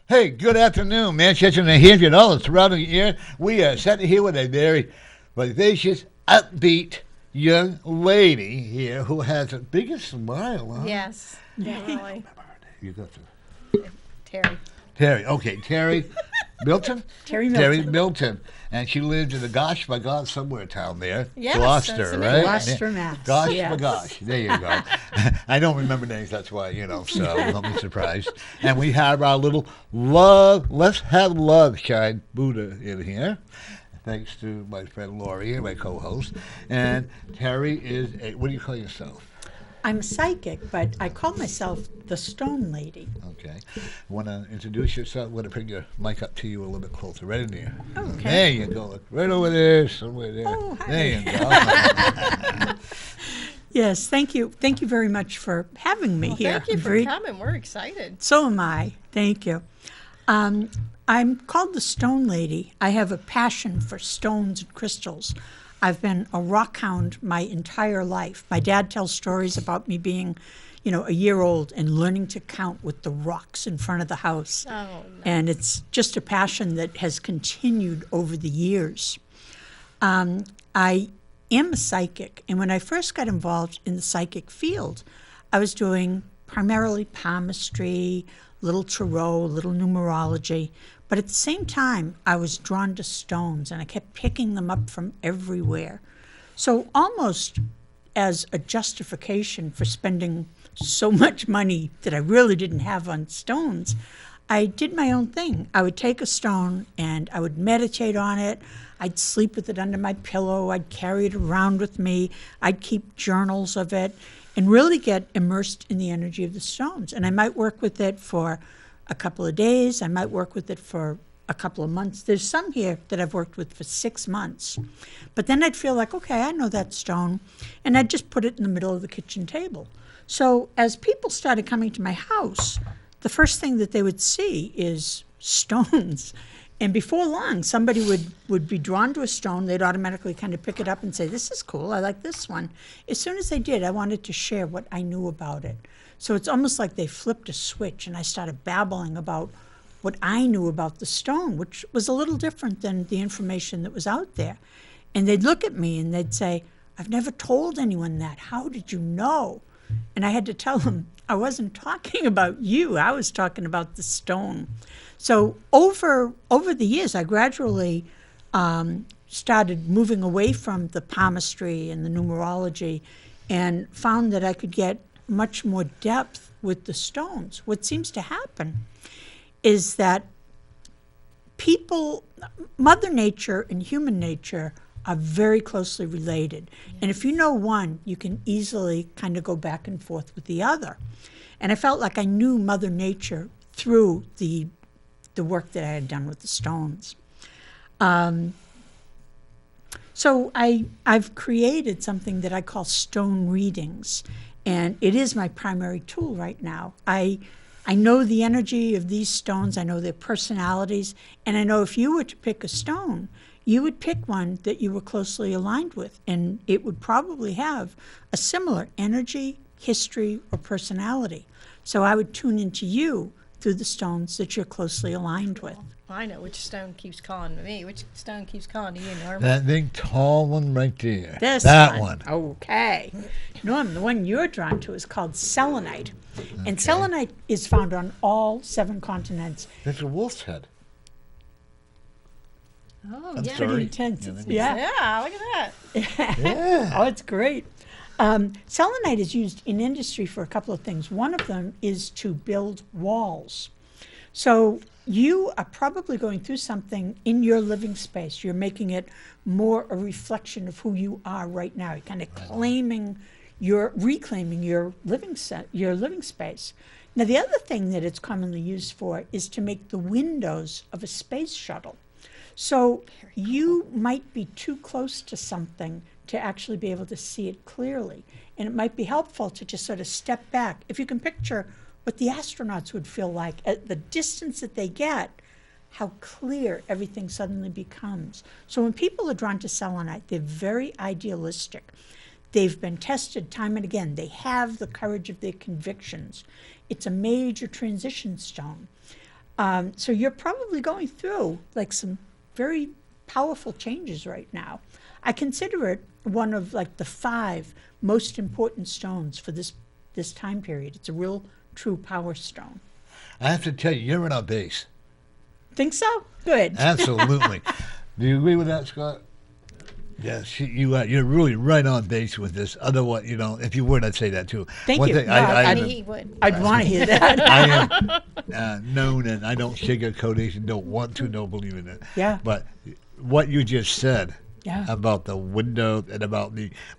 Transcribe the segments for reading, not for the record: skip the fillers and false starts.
Hey, good afternoon, Manchester, New Hampshire, and all the surrounding area. We are sitting here with a very vivacious, upbeat young lady here who has the biggest smile, huh? Yes, definitely. You got to. Terry. Terry. Okay, Terry Milton? Terry Terry Milton. Milton. And she lives in the gosh my God somewhere town there. Yes, Gloucester, that's the right? name. Gloucester, Mass. Gosh Yes. my gosh. There you go. I don't remember names, that's why, so don't be surprised. And we have our little love, let's have love shine Buddha in here. Thanks to my friend Lori here, my co-host. And Terry is a, what do you call yourself? I'm a psychic, but I call myself the Stone Lady. Okay. Want to introduce yourself? Want to bring your mic up to you a little bit closer, right in there. Okay. There you go. Right over there, somewhere there. Oh, hi. There you go. Yes, thank you. Thank you very much for having me here. Thank you for Very- coming. We're excited. So am I. Thank you. I'm called the Stone Lady. I have a passion for stones and crystals. I've been a rock hound my entire life. My dad tells stories about me being, a year old and learning to count with the rocks in front of the house. Oh, no. And it's just a passion that has continued over the years. I am a psychic, and when I first got involved in the psychic field, I was doing primarily palmistry, little tarot, little numerology, but at the same time, I was drawn to stones, and I kept picking them up from everywhere. So almost as a justification for spending so much money that I really didn't have on stones, I did my own thing. I would take a stone and I would meditate on it. I'd sleep with it under my pillow. I'd carry it around with me. I'd keep journals of it and really get immersed in the energy of the stones. And I might work with it for a couple of days. I might work with it for a couple of months. There's some here that I've worked with for 6 months. But then I'd feel like, okay, I know that stone. And I'd just put it in the middle of the kitchen table. So as people started coming to my house, the first thing that they would see is stones. And before long, somebody would be drawn to a stone. They'd automatically kind of pick it up and say, this is cool, I like this one. As soon as they did, I wanted to share what I knew about it. So it's almost like they flipped a switch and I started babbling about what I knew about the stone, which was a little different than the information that was out there. And they'd look at me and they'd say, I've never told anyone that. How did you know? And I had to tell them, I wasn't talking about you. I was talking about the stone. So over the years, I gradually started moving away from the palmistry and the numerology and found that I could get much more depth with the stones. What seems to happen is that Mother Nature and human nature are very closely related. And if you know one, you can easily kind of go back and forth with the other. And I felt like I knew Mother Nature through the work that I had done with the stones. So I've created something that I call stone readings, and it is my primary tool right now. I know the energy of these stones, I know their personalities, and I know if you were to pick a stone, you would pick one that you were closely aligned with, and it would probably have a similar energy, history, or personality. So I would tune into you through the stones that you're closely aligned with. I know which stone keeps calling to me. Which stone keeps calling to you, Norm? That big tall one right there. That one. Okay. Norm, the one you're drawn to is called selenite. And selenite is found on all 7 continents. It's a wolf's head. Oh, I'm yeah. sorry. Pretty intense. Yeah, Yeah. Yeah, look at that. Yeah. Oh, it's great. Selenite is used in industry for a couple of things. One of them is to build walls. So you are probably going through something in your living space. You're making it more a reflection of who you are right now. You're kind of reclaiming your living space. Now, the other thing that it's commonly used for is to make the windows of a space shuttle. So you might be too close to something to actually be able to see it clearly. And it might be helpful to just sort of step back. If you can picture what the astronauts would feel like at the distance that they get, how clear everything suddenly becomes. So when people are drawn to selenite, they're very idealistic. They've been tested time and again. They have the courage of their convictions. It's a major transition stone. So you're probably going through like some very powerful changes right now. I consider it one of like the 5 most important stones for this time period. It's a real true power stone. I have to tell you, you're in our base. Think so? Good. Absolutely. Do you agree with that, Scott? Yes, you are. You're really right on base with this. Otherwise, if you would, I'd say that too. Thank One you. thing, No, I mean, he would. I'd want to hear that. I am known, and I don't sugarcoat it, and don't want to, don't believe in it. Yeah. But what you just said Yeah. about the window and about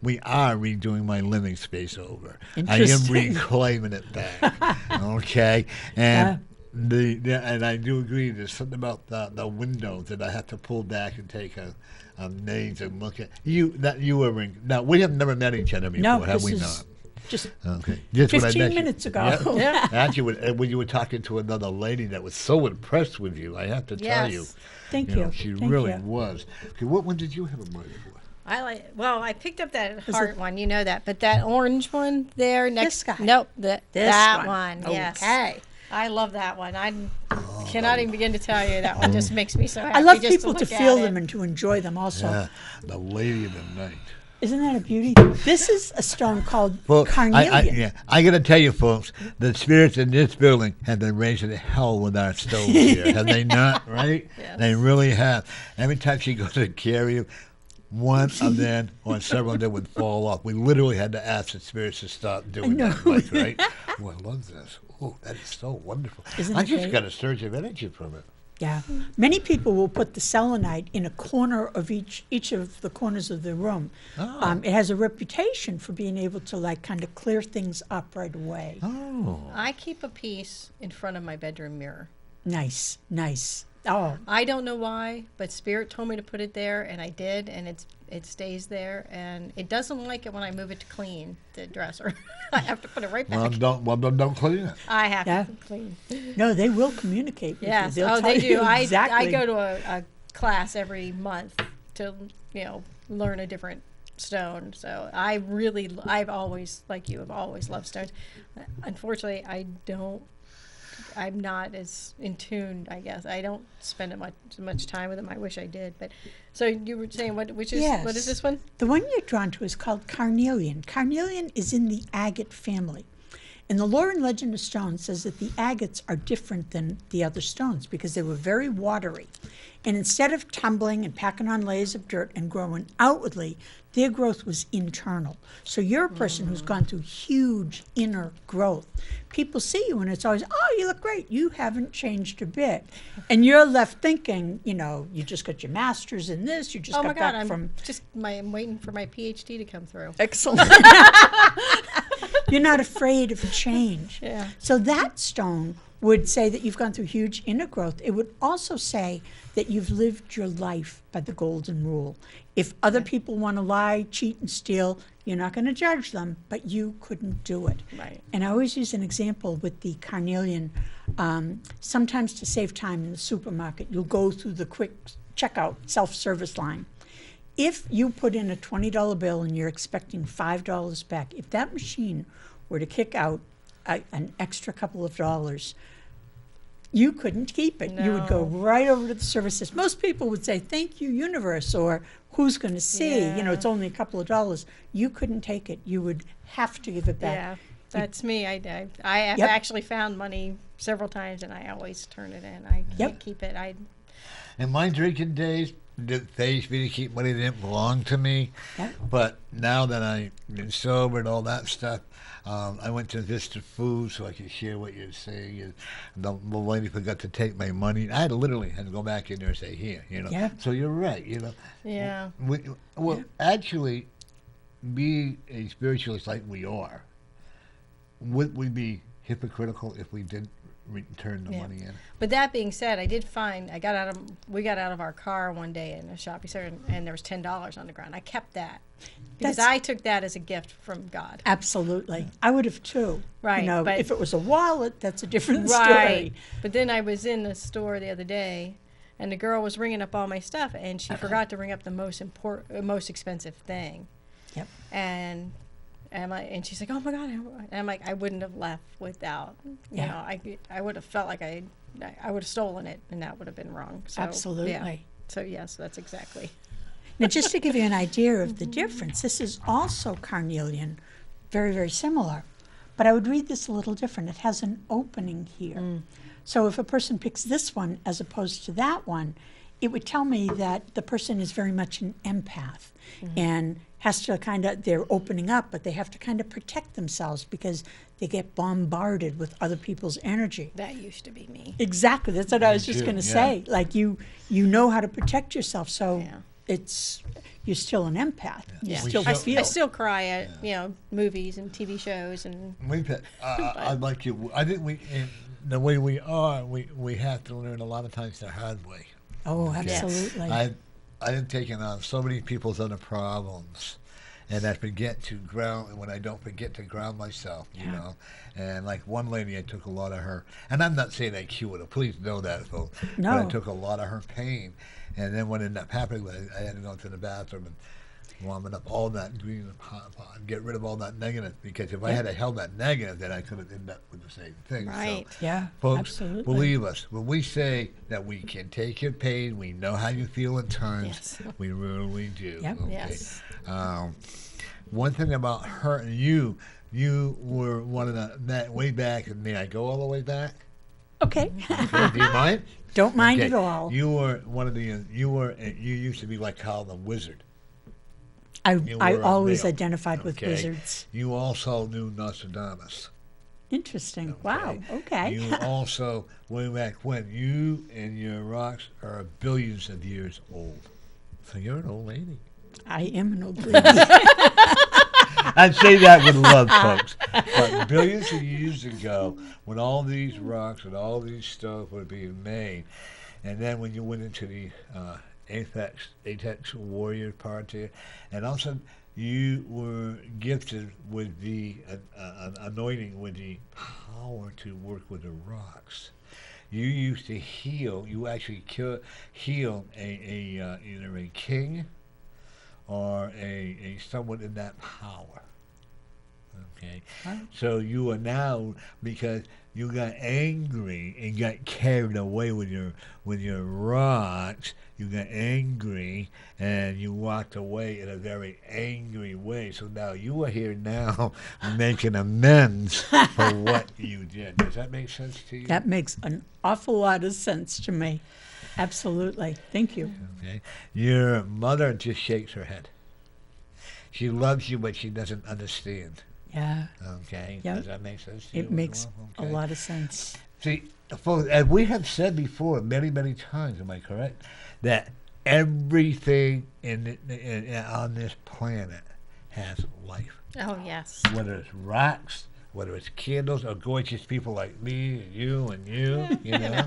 we are redoing my living space over. I am Interesting. reclaiming it back. Okay, and. And I do agree. There's something about the window that I have to pull back and take a names and look at. You were in. Now we have never met each other before, No, have we this not? is just Okay. Just when I 15 met you. minutes ago. Yeah. Yeah. Actually, when you were talking to another lady that was so impressed with you, I have to tell you. Yes. Thank you. She Thank really you. was. Okay, what one did you have a money for? I picked up that it- heart one, you know that, but that orange one there next. guy? Nope, This that one. one. Yes. Okay. I love that one. I cannot even begin to tell you that one just makes me so happy. I love just people to look at feel it. them and to enjoy them also. Yeah, the lady of the night. Isn't that a beauty? This is a stone called Well, carnelian. I got to tell you, folks, the spirits in this building have been raising hell with our stoves here, have they not? Right? Yes. They really have. Every time she goes to carry them, one of them or several of them would fall off. We literally had to ask the spirits to stop doing that, like, right? Oh, I love this. Oh, that is so wonderful. Isn't I it just great? got a surge of energy from it. Yeah. Many people will put the selenite in a corner of each of the corners of the room. Oh. It has a reputation for being able to like kind of clear things up right away. Oh. I keep a piece in front of my bedroom mirror. Nice, nice. Oh, I don't know why, but Spirit told me to put it there, and I did, and it stays there, and it doesn't like it when I move it to clean the dresser. I have to put it right back. Don't clean it. I have Yeah. to clean. no, they will communicate with Yes. you. They'll Oh, tell they do. you I exactly. go to a class every month to learn a different stone. So I've always, like you, have always loved stones. Unfortunately, I'm not as in tune, I guess. I don't spend much time with them. I wish I did. But so you were saying what is Yes. this one? The one you're drawn to is called carnelian. Carnelian is in the agate family. And the lore and legend of stones says that the agates are different than the other stones because they were very watery. And instead of tumbling and packing on layers of dirt and growing outwardly, their growth was internal. So you're a person who's gone through huge inner growth. People see you and it's always, oh, you look great. You haven't changed a bit. And you're left thinking, you just got your master's in this. You just Oh got my God! back from I'm waiting for my PhD to come through. Excellent. You're not afraid of change. Yeah. So that stone would say that you've gone through huge inner growth. It would also say that you've lived your life by the golden rule. If other people want to lie, cheat, and steal, you're not going to judge them, but you couldn't do it. Right. And I always use an example with the carnelian. Sometimes to save time in the supermarket, you'll go through the quick checkout self-service line. If you put in a $20 bill and you're expecting $5 back, if that machine were to kick out an extra couple of dollars, you couldn't keep it. You would go No. right over to the services. Most people would say, thank you, universe, or who's going to see? Yeah. It's only a couple of dollars. You couldn't take it. You would have to give it back. Yeah, that's me. I have Yep. actually found money several times, and I always turn it in. I can't Yep. keep it. In my drinking days, the phase me to keep money that didn't belong to me. Yep. But now that I've been sober and all that stuff, I went to Vista Food so I could share what you're saying. And the lady forgot to take my money. I literally had to go back in there and say, here, Yeah. So you're right, Yeah. Actually, being a spiritualist like we are, would we be hypocritical if we didn't return the Yeah. money in? But that being said, we got out of our car one day in a shopping center, and there was $10 on the ground. I kept that because That's- I took that as a gift from God. Absolutely. I would have too. Right, but- if it was a wallet, that's a different Right. story. But then I was in the store the other day, and the girl was ringing up all my stuff, and she forgot to ring up the most expensive thing. Yep. And and she's like, oh my God. And I'm like, I wouldn't have left without, you know, I would have felt like I would have stolen it, and that would have been wrong. So, Absolutely. Yeah. So yes, that's exactly. Now, just to give you an idea of the difference, this is also carnelian, very, very similar. But I would read this a little different. It has an opening here. So if a person picks this one as opposed to that one, it would tell me that the person is very much an empath and has to they're opening up, but they have to kind of protect themselves because they get bombarded with other people's energy. That used to be me. Exactly. That's what I was just too, going to yeah. say. Like you know how to protect yourself. So Yeah. you're still an empath. You Yeah. still I feel. I still cry at, you know, movies and TV shows and We've had, I'd like you. I think in the way we are, we have to learn a lot of times the hard way. Oh, Okay. absolutely. I've taken on so many people's other problems, and I forget to ground. And when I don't forget to ground myself, you know, and like one lady, I took a lot of her, and I'm not saying I cured her. Please know that, folks. No. But I took a lot of her pain, and then what ended up happening was I had to go to the bathroom and warming up all that green pot, get rid of all that negative, because if I had held that negative, then I could have ended up with the same thing. Right. So, Yeah, folks, absolutely. believe us when we say that we can take your pain. We know how you feel in turns. Yes. We really do. Yep. Okay? Yes. One thing about her and you were one of that way back, and may I go all the way back? Okay. Okay, do you mind? Don't mind Okay. at all. You were one of the. You used to be like called the wizard. You I were a always male. identified with Okay. wizards. You also knew Nostradamus. Interesting. Wow. Okay. You also, way back when, you and your rocks are billions of years old. So you're an old lady. I am an old lady. I'd say that with love, folks. But billions of years ago, when all these rocks and all these stones were being made, and then when you went into the Apex warrior part here, and also you were gifted with the anointing, with the power to work with the rocks. You used to heal. You actually healed either a king or a someone in that power. Okay, so you are now, because you got angry and got carried away with your rocks. You got angry and you walked away in a very angry way. So now you are here now making amends for what you did. Does that make sense to you? That makes an awful lot of sense to me. Absolutely. Thank you. Okay. Your mother just shakes her head. She loves you, but she doesn't understand. Yeah. Okay. Yep. Does that make sense to you? It as makes well? a Okay. lot of sense. See, folks, as we have said before many, many times, am I correct? That everything on this planet has life. oh yes. Whether it's rocks, whether it's candles, or gorgeous people like me and you, you know.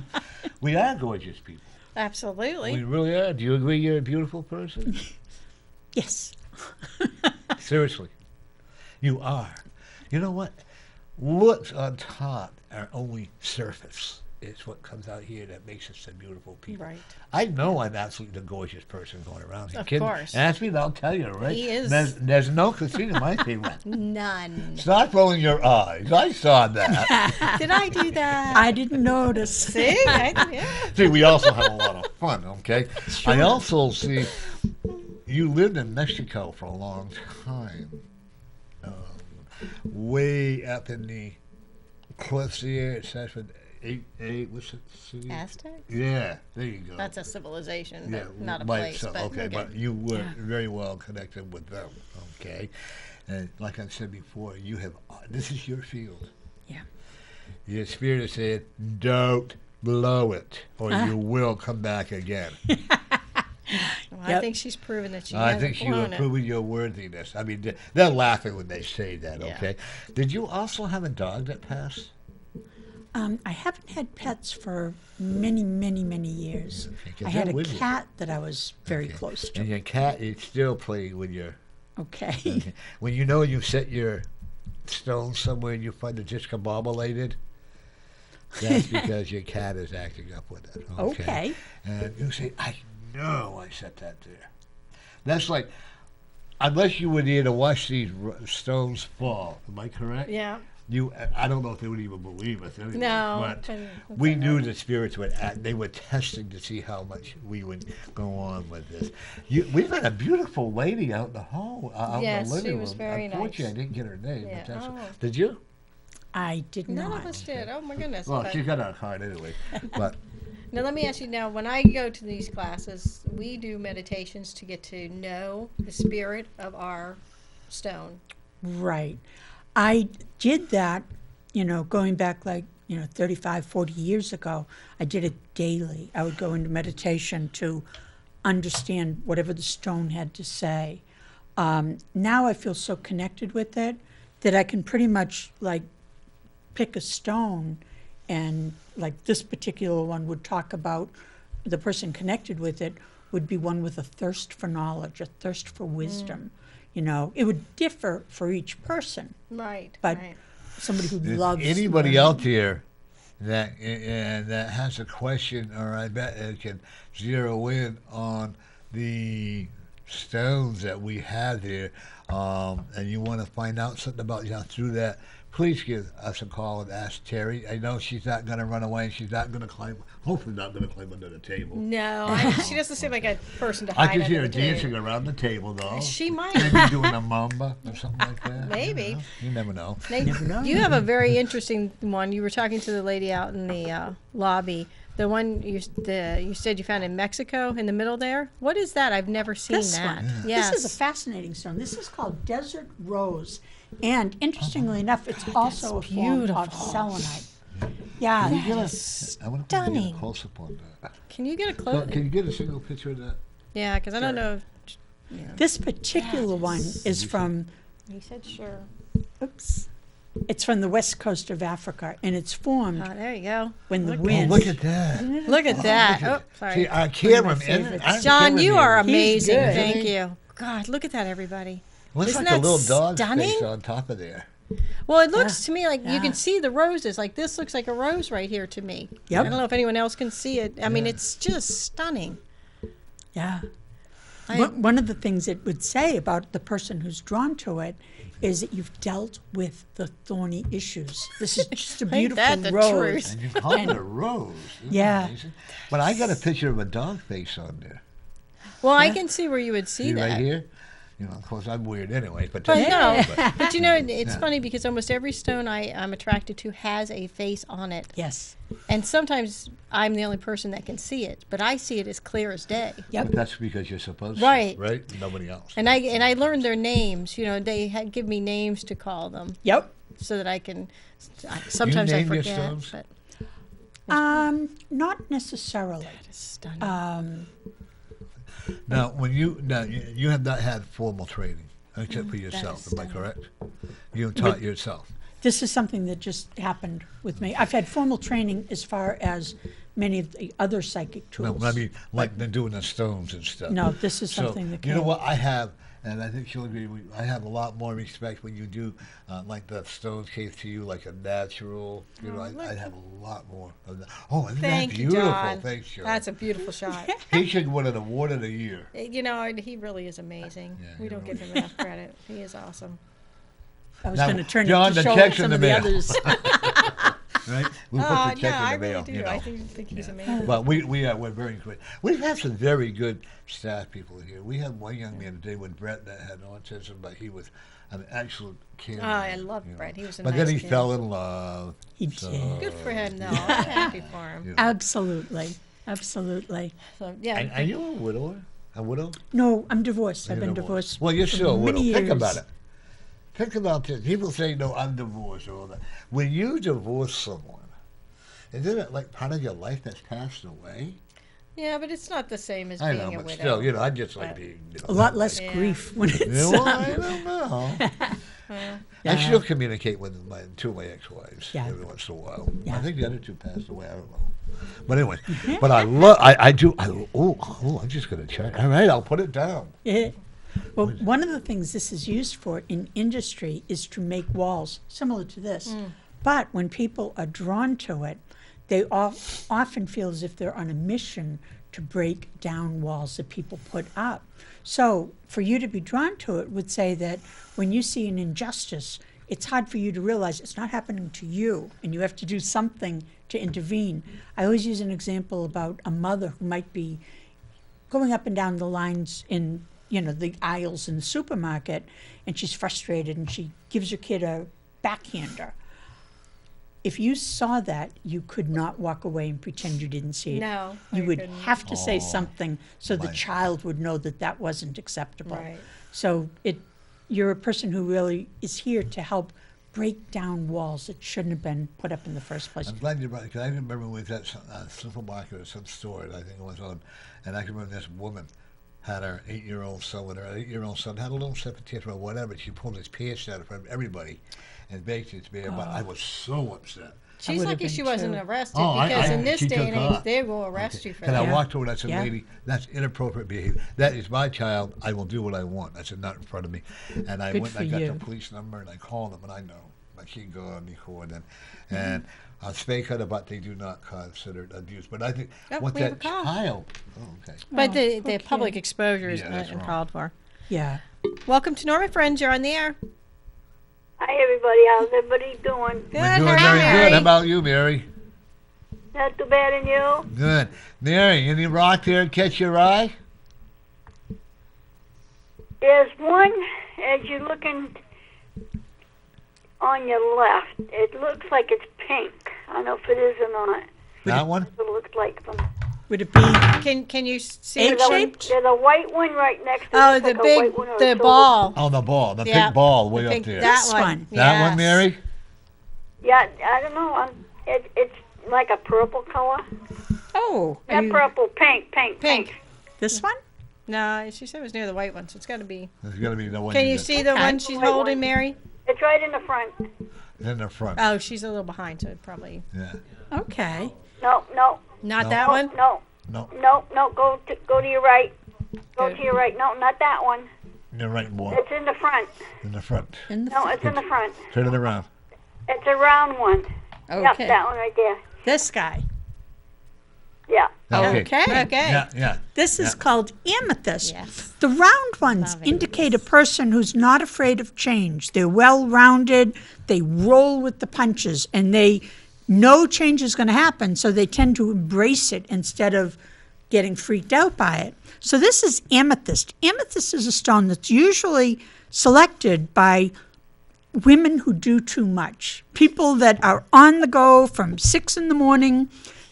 We are gorgeous people. Absolutely. We really are. Do you agree you're a beautiful person? Yes. Seriously. You are. You know what? Looks on top are only surface. It's what comes out here that makes us a beautiful people. Right. I know I'm absolutely the gorgeous person going around here. Of Kid, course. ask me and I'll tell you, right? He is. There's no conceit in my people. None. Stop rolling your eyes. I saw that. Did I do that? I didn't notice. See? Yeah. See, we also have a lot of fun, okay? I also see you lived in Mexico for a long time. Way up in the cliffs here, it says with what's it? City? Aztec? Yeah, there you go. That's a civilization, yeah, not a by place. itself, But okay, but you were very well connected with them, okay? And like I said before, you have this is your field. Yeah. Your spirit has said, don't blow it, or you will come back again. Well, I Yep. think she's proven that she I hasn't think you blown have it. proven your worthiness. I mean, they're laughing when they say that, Yeah. okay? Did you also have a dog that passed? I haven't had pets for many, many, many years. Okay, 'cause I had they're a with you. cat that I was very Okay. close to. And your cat is still playing with your... Okay. Okay. When you know you set your stone somewhere and you find it discombobulated, that's because your cat is acting up with it. Okay. And you say, I know I set that there. That's like unless you were there to watch these stones fall, am I correct? Yeah. I don't know if they would even believe us anyway. No, but but we that's knew all right. the spirits would act. They were testing to see how much we would go on with this. We've got a beautiful lady out in the hall, out Yes, in the living she room. was very Unfortunately, nice. I didn't get her name. Yeah, But oh. did you? I did None not. of us did. Oh my goodness. Well, But- she got our card anyway. But Now let me ask you. Now, when I go to these classes, we do meditations to get to know the spirit of our stone. Right. I did that, going back 35, 40 years ago. I did it daily. I would go into meditation to understand whatever the stone had to say. Now I feel so connected with it that I can pretty much pick a stone, and this particular one would talk about the person connected with it would be one with a thirst for knowledge, a thirst for wisdom. It would differ for each person, Right. but right. somebody who if loves anybody learning. out there that has a question, or I bet it can zero in on the stones that we have here, and you want to find out something about through that, please give us a call and ask Terry. I know she's not going to run away. She's not going to climb. Hopefully, not going to climb under the table. No, she doesn't seem like a person to I hide can see under her the table. dancing around the table, though. She might. Maybe doing a mamba or something like that. Maybe. You never know. Nate, Never know. you have a very interesting one. You were talking to the lady out in the lobby. The one you said you found in Mexico in the middle there. What is that? I've never seen This that. one. Yes. This is a fascinating stone. This is called desert rose. And interestingly enough, it's also a form beautiful. of selenite. Yeah. I want to get Stunning. a close up on that. Can you get a So, close? can you get a single picture of that? Yeah, because I don't know. This particular one is from, He said sure. oops, it's from the west coast of Africa, and it's formed Oh, there you go. when the Look- wind. Look at that. Look at that. Oh, sorry. See, our camera, favorites. John, you are amazing. good. Thank you. God, look at that, everybody. Looks Isn't like a that little dog stunning? face on top of there. Well, it looks to me like you Yeah. can see the roses. Like this looks like a rose right here to me. Yep. I don't know if anyone else can see it. I mean, Yeah. it's just stunning. Yeah. I- One of the things it would say about the person who's drawn to it is that you've dealt with the thorny issues. This is just a Ain't beautiful that the rose. truth? And you call it a rose. Isn't that Yeah. amazing? But I got a picture of a dog face on there. Well, I can see where you would see See that. right here? Of course, I'm weird anyway. But, But no, but- but it's funny because almost every stone I'm attracted to has a face on it. Yes. And sometimes I'm the only person that can see it, but I see it as clear as day. Yep. that's because you're supposed Right. to, right? Nobody else. And I learned their names. They give me names to call them Yep. so that I can. Sometimes I name your forget. stones? But Not necessarily. it's stunning. Now, you have not had formal training except for yourself. is Am I correct? You taught yourself. This is something that just happened with me. I've had formal training as far as many of the other psychic No, tools. I mean, like they're doing the stones and stuff. No, this is So, something that you know came- what I have, and I think she'll agree. I have a lot more respect when you do like the stones came to you like a natural. I have a lot more of that. Oh, isn't Thank that you, beautiful? John. Thanks, John. That's a beautiful shot. He should win an award of the year. He really is amazing. Yeah, We he don't give really him enough credit. He is awesome. I was Now, going to turn John, it the to show check's in some the of the mail. others. Right? We'll put the check no, in the I mail. really do. You know. I think he's amazing. But we're very good. We've had some very good staff people here. We had one young man today with Brett that had autism, but he was an excellent kid. I love Brett. He was a But nice then he kid. fell in love. He did. Good for him, though. I'm happy for him. Yeah. Absolutely. Absolutely. So, yeah. Are you a widower? A widow? No, I'm divorced. I've You're been divorced. divorced. Well, you're for still a widow. many Think about years. it. Think about this. People say, no, I'm divorced or all that. When you divorce someone, isn't it like part of your life that's passed away? Yeah, but it's not the same as I being know, a but widow. still, I just like But- being. A lot less Yeah. grief when it's. You know, I don't know. Well, I still communicate with two of my ex-wives Yeah. every once in a while. I Yeah. think the other two passed away. I don't know. But anyway, but I love. I do. I'm just gonna check. All right, I'll put it down. Yeah. Well, one of the things this is used for in industry is to make walls similar to this. But when people are drawn to it, they often feel as if they're on a mission to break down walls that people put up. So for you to be drawn to it would say that when you see an injustice, it's hard for you to realize it's not happening to you, and you have to do something to intervene. I always use an example about a mother who might be going up and down the lines in, the aisles in the supermarket, and she's frustrated, and she gives her kid a backhander. If you saw that, you could not walk away and pretend you didn't see it. No, You I would couldn't. have to say something so the Right. child would know that that wasn't acceptable. Right. So you're a person who really is here to help break down walls that shouldn't have been put up in the first place. I'm glad you brought it, because I remember we was at some supermarket or some store, I think it was on, and I can remember this woman had her 8-year-old son with her. 8-year-old son had a little septic or whatever. She pulled his pants out from everybody and baked it to me. But I was so upset. She's would've lucky been she wasn't too. arrested, Oh, because in this she day took and age, off. they will arrest you for And that. I Yeah. walked over and I said, Yeah. lady, that's inappropriate behavior. That is my child. I will do what I want. I said, not in front of me. And I Good went for and I got you. the police number and I called them, and I know my kid gone before then. And I'll speak out about they do not consider it abuse. But I think Oh, what we have that a call. child, okay. But Oh, the poor public kid. exposure is Yeah, that's wrong. uncalled for. Yeah. Welcome to Norman Friends. You're on the air. Hi, everybody. How's everybody doing? Good. We're doing How are very you, good. Mary? How about you, Mary? Not too bad, and you? Good. Mary, any rock there catch your eye? There's one as you're looking on your left. It looks like it's pink. I don't know if it is or not. That one? It looks like them. Would it be Can you see Eight the one? shaped? There's a white one right next to it. Oh, It's the like a big, white one or a the silver. ball. Oh, the ball. The Yeah, pink ball way the up pink- there. This That one. That one, Yes. Mary? Yeah, I don't know. It's like a purple color. Oh, are Not you- purple, pink. Pink. this one? No, she said it was near the white one, so it's got to be. There's got to be the one. Can you got- see the Okay. one she's White holding, one. Mary? It's right in the front. In the front. Oh, she's a little behind, so it probably Yeah. Okay. No. not No. that one. No. No. Go to your right. Go Good. to your right. No, not that one. You're right, boy. It's in the front. In the front. In the No, it's in the front. Turn it around. It's a round one. Yep, Okay. that one right there. This guy. Yeah. Okay. Okay. Okay. Yeah. This is Yeah. called amethyst. Yes. The round ones Love indicate a person who's not afraid of change. They're well-rounded, they roll with the punches, and they know change is going to happen, so they tend to embrace it instead of getting freaked out by it. So this is amethyst. Amethyst is a stone that's usually selected by women who do too much. People that are on the go from 6 in the morning,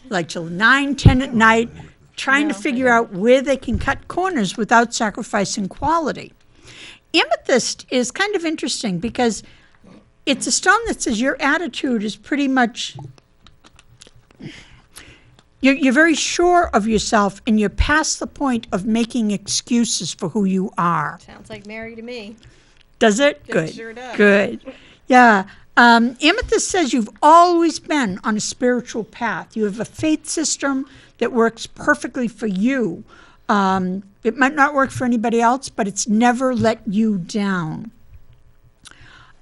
like till 9, 10 at night, trying to figure out where they can cut corners without sacrificing quality. Amethyst is kind of interesting because it's a stone that says your attitude is pretty much, you're very sure of yourself and you're past the point of making excuses for who you are. Sounds like Mary to me. Does it? It Good. sure does. Good. Yeah. Amethyst says you've always been on a spiritual path. You have a faith system that works perfectly for you. It might not work for anybody else, but it's never let you down.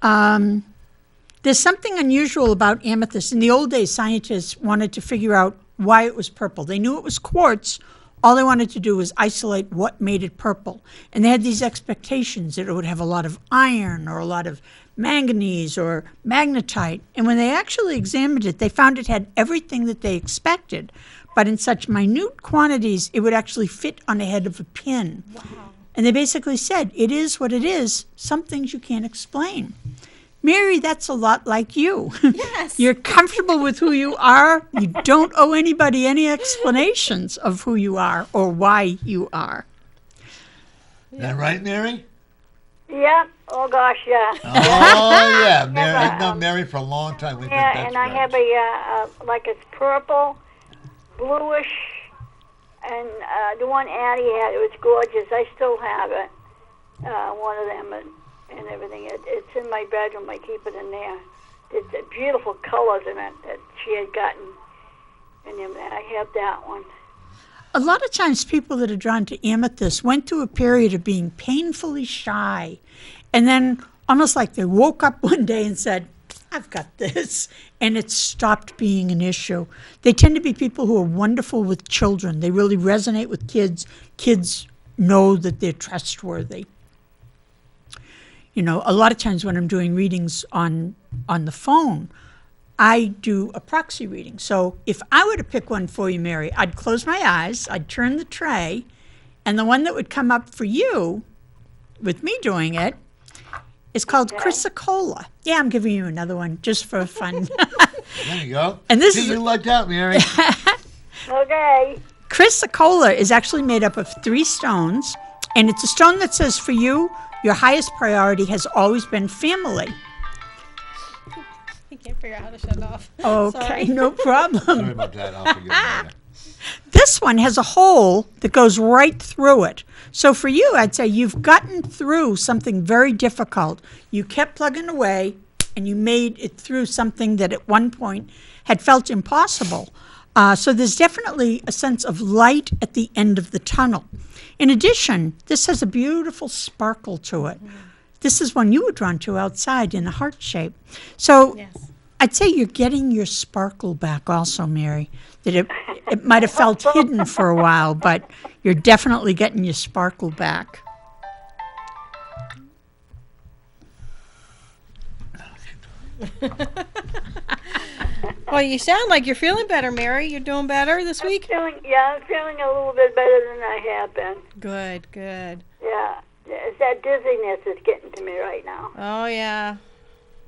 There's something unusual about amethyst. In the old days, scientists wanted to figure out why it was purple. They knew it was quartz. All they wanted to do was isolate what made it purple. And they had these expectations that it would have a lot of iron or a lot of manganese or magnetite. And when they actually examined it, they found it had everything that they expected. But in such minute quantities, it would actually fit on the head of a pin. Wow. And they basically said, it is what it is. Some things you can't explain. Mary, that's a lot like you. Yes. You're comfortable with who you are. You don't owe anybody any explanations of who you are or why you are. Is that right, Mary? Yeah. Oh gosh, yeah. Oh, yeah. Mary, Yeah, I've known Mary for a long time. We've been Yeah, best and I have friends. a like it's purple, bluish, and the one Addie had, it was gorgeous. I still have it, one of them, and everything. It's in my bedroom. I keep it in there. It's beautiful colors in it that she had gotten, and I have that one. A lot of times people that are drawn to amethyst went through a period of being painfully shy. And then almost like they woke up one day and said, I've got this. And it stopped being an issue. They tend to be people who are wonderful with children. They really resonate with kids. Kids know that they're trustworthy. You know, a lot of times when I'm doing readings on the phone, I do a proxy reading. So if I were to pick one for you, Mary, I'd close my eyes, I'd turn the tray, and the one that would come up for you, with me doing it, is called Chrysocolla. Yeah, I'm giving you another one just for fun. There you go. And this See, is you lucked out, Mary. Okay. Chrysocolla is actually made up of 3 stones, and it's a stone that says for you, your highest priority has always been family. I can't figure out how to shut it off. Okay, Sorry. no problem. Sorry about that. I'll forget about it. This one has a hole that goes right through it. So for you, I'd say you've gotten through something very difficult. You kept plugging away, and you made it through something that at one point had felt impossible. So there's definitely a sense of light at the end of the tunnel. In addition, this has a beautiful sparkle to it. This is one you were drawn to outside in a heart shape. So Yes. I'd say you're getting your sparkle back also, Mary. That it might have felt hidden for a while, but you're definitely getting your sparkle back. Well, you sound like you're feeling better, Mary. You're doing better this week? I'm feeling a little bit better than I have been. Good, good. Yeah. It's that dizziness is getting to me right now. Oh, yeah.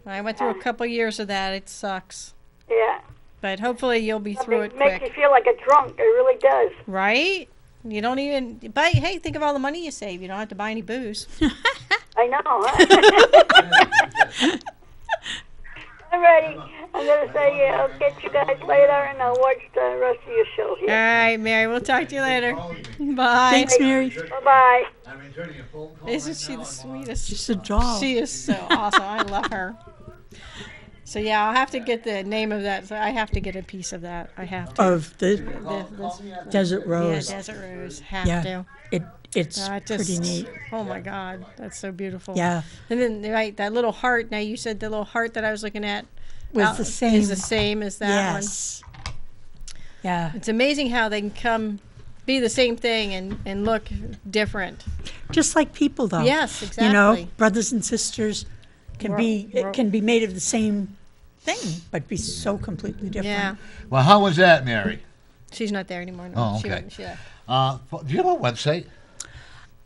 I went through a couple years of that. It sucks. Yeah. But hopefully you'll be through it makes quick. you feel like a drunk. It really does. Right? You don't even buy. Hey, think of all the money you save. You don't have to buy any booze. I know, huh? Alrighty. I'm going to say I'll get you guys later, and I'll watch the rest of your show All here. right, Mary. We'll talk to you later. Bye. Thanks, Mary. Bye-bye. I'm returning a phone call Isn't right she now. the sweetest? She's a doll. She is so awesome. I love her. So yeah, I'll have to get the name of that. So I have to get a piece of that. I have to. Of the This- Desert yeah, Rose. Desert Rose. Have Yeah. to. It's Just, pretty neat. Oh my God, that's so beautiful. Yeah. And then right, that little heart. Now you said the little heart that I was looking at Was the same. Is the same as that one. Yes. Yeah. It's amazing how they can be the same thing and look different. Just like people, though. Yes, You know, exactly. brothers and sisters can be made of the same thing, but be so completely different. Yeah. Well, how was that, Mary? She's not there anymore. No. Oh, She okay. went- she left. Do you have a website?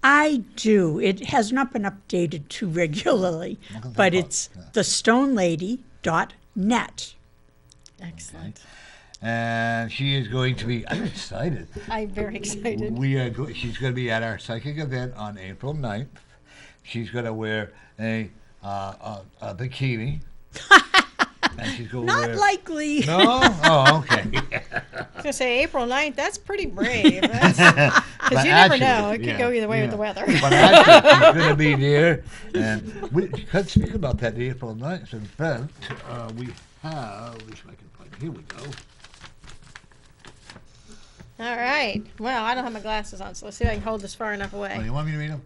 I do. It has not been updated too regularly, but it's thestonelady.net. Excellent. And she is going to be. I'm excited. I'm very excited. She's going to be at our psychic event on April 9th. She's going to wear a bikini. And she's going to Not wear. likely. No? Oh, okay. I was gonna say April 9th. That's pretty brave. Because But you never actually, know. It could yeah, go either way with yeah. the weather. But actually, she's going to be there. And we could speak about that April 9th event. We have. Let me see if I can find. Here we go. All right. Well, I don't have my glasses on, so let's see if I can hold this far enough Oh, away. you want me to read them?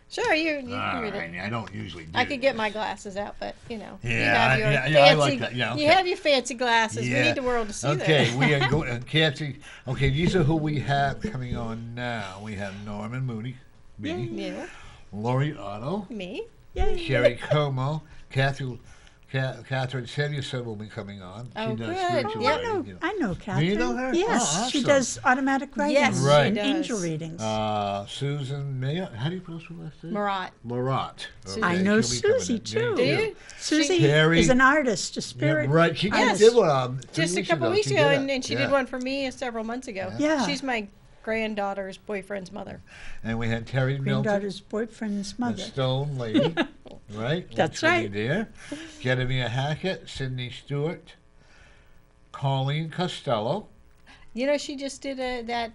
Sure, you can All read right. it. I don't usually do I could get this. my glasses out, but you know, you Yeah, have your yeah, fancy. I like that. Yeah, You okay. have your fancy glasses. We need the world to see Okay, that. we are going. Kathy. Okay, these are who we have coming on now. We have Norman Moody, me, Yeah, Lori Otto, me. Sherry Como, Catherine Samuelson will be coming on. Oh, she does good. spiritual Yep. writing, you know. I know Catherine. you know her? Yes, Oh, she awesome. does automatic writing Yes, she Right. and does. angel readings. Susan Mayer. How do you pronounce her last name? Marat. Marat. I know she'll be coming Susie in. too. Do you? Susie Terry- is an artist, a Yeah, spirit. right. She Yes. did one 3 Just a weeks couple ago. weeks She ago, did it. and she Yeah. did one for me several months ago. Yeah. She's my granddaughter's boyfriend's mother. And we had Terry Milton. Granddaughter's boyfriend's The mother. Stone Lady, right? That's Which will be right. There. Jeremiah Hackett, Sydney Stewart, Colleen Costello. You know, she just did that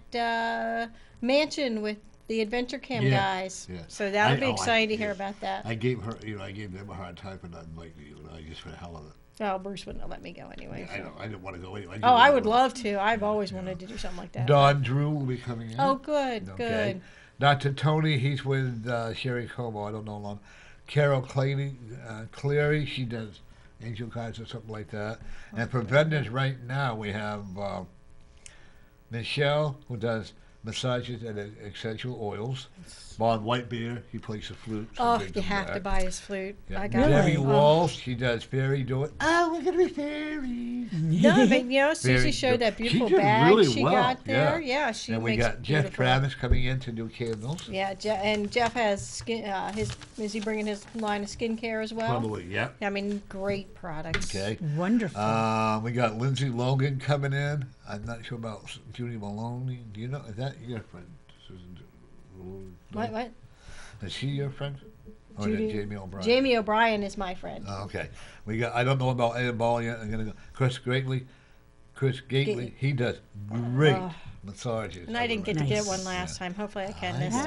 mansion with the Adventure Camp Yeah, guys. yeah. So that'll be I exciting to yeah. hear about that. I gave her, I gave them a hard time for not inviting you. I just for the hell of it. Oh, Bruce wouldn't have let me go anyway. I so. don't. I didn't want to go anyway. Oh, I would love to. I've always wanted to do something like that. Don Drew will be coming in. Oh, good, Okay. good. Dr. Tony, he's with Sherry Como. I don't know long. Carol Cleary, she does angel cards or something like that. And for vendors right now, we have Michelle, who does massages and essential oils. Bon Whitebeard, he plays the flute. so Oh, brings you them have to back. buy his flute. Yeah. I got Debbie it. Oh. Walsh, she does fairy doing. Oh, we're gonna be fairies. No, but Susie Very showed good. that She beautiful did bag really she well, got there. yeah. Yeah, she And we makes got Jeff beautiful. Travis coming in to do candles. Yeah, and Jeff has skin. Is he bringing his line of skincare as well? Probably, yeah. I mean, great products. Okay. Wonderful. We got Lindsay Logan coming in. I'm not sure about Judy Maloney. Do you know? Is that your friend? What? Is she your friend? Or is it Judy- Jamie O'Brien? Jamie O'Brien is my friend. Oh, okay. We got. I don't know about Ed Ball yet. I'm gonna go. Chris Gately. He does great massages. And I didn't get to get Nice. one last time. Hopefully, I can I this know.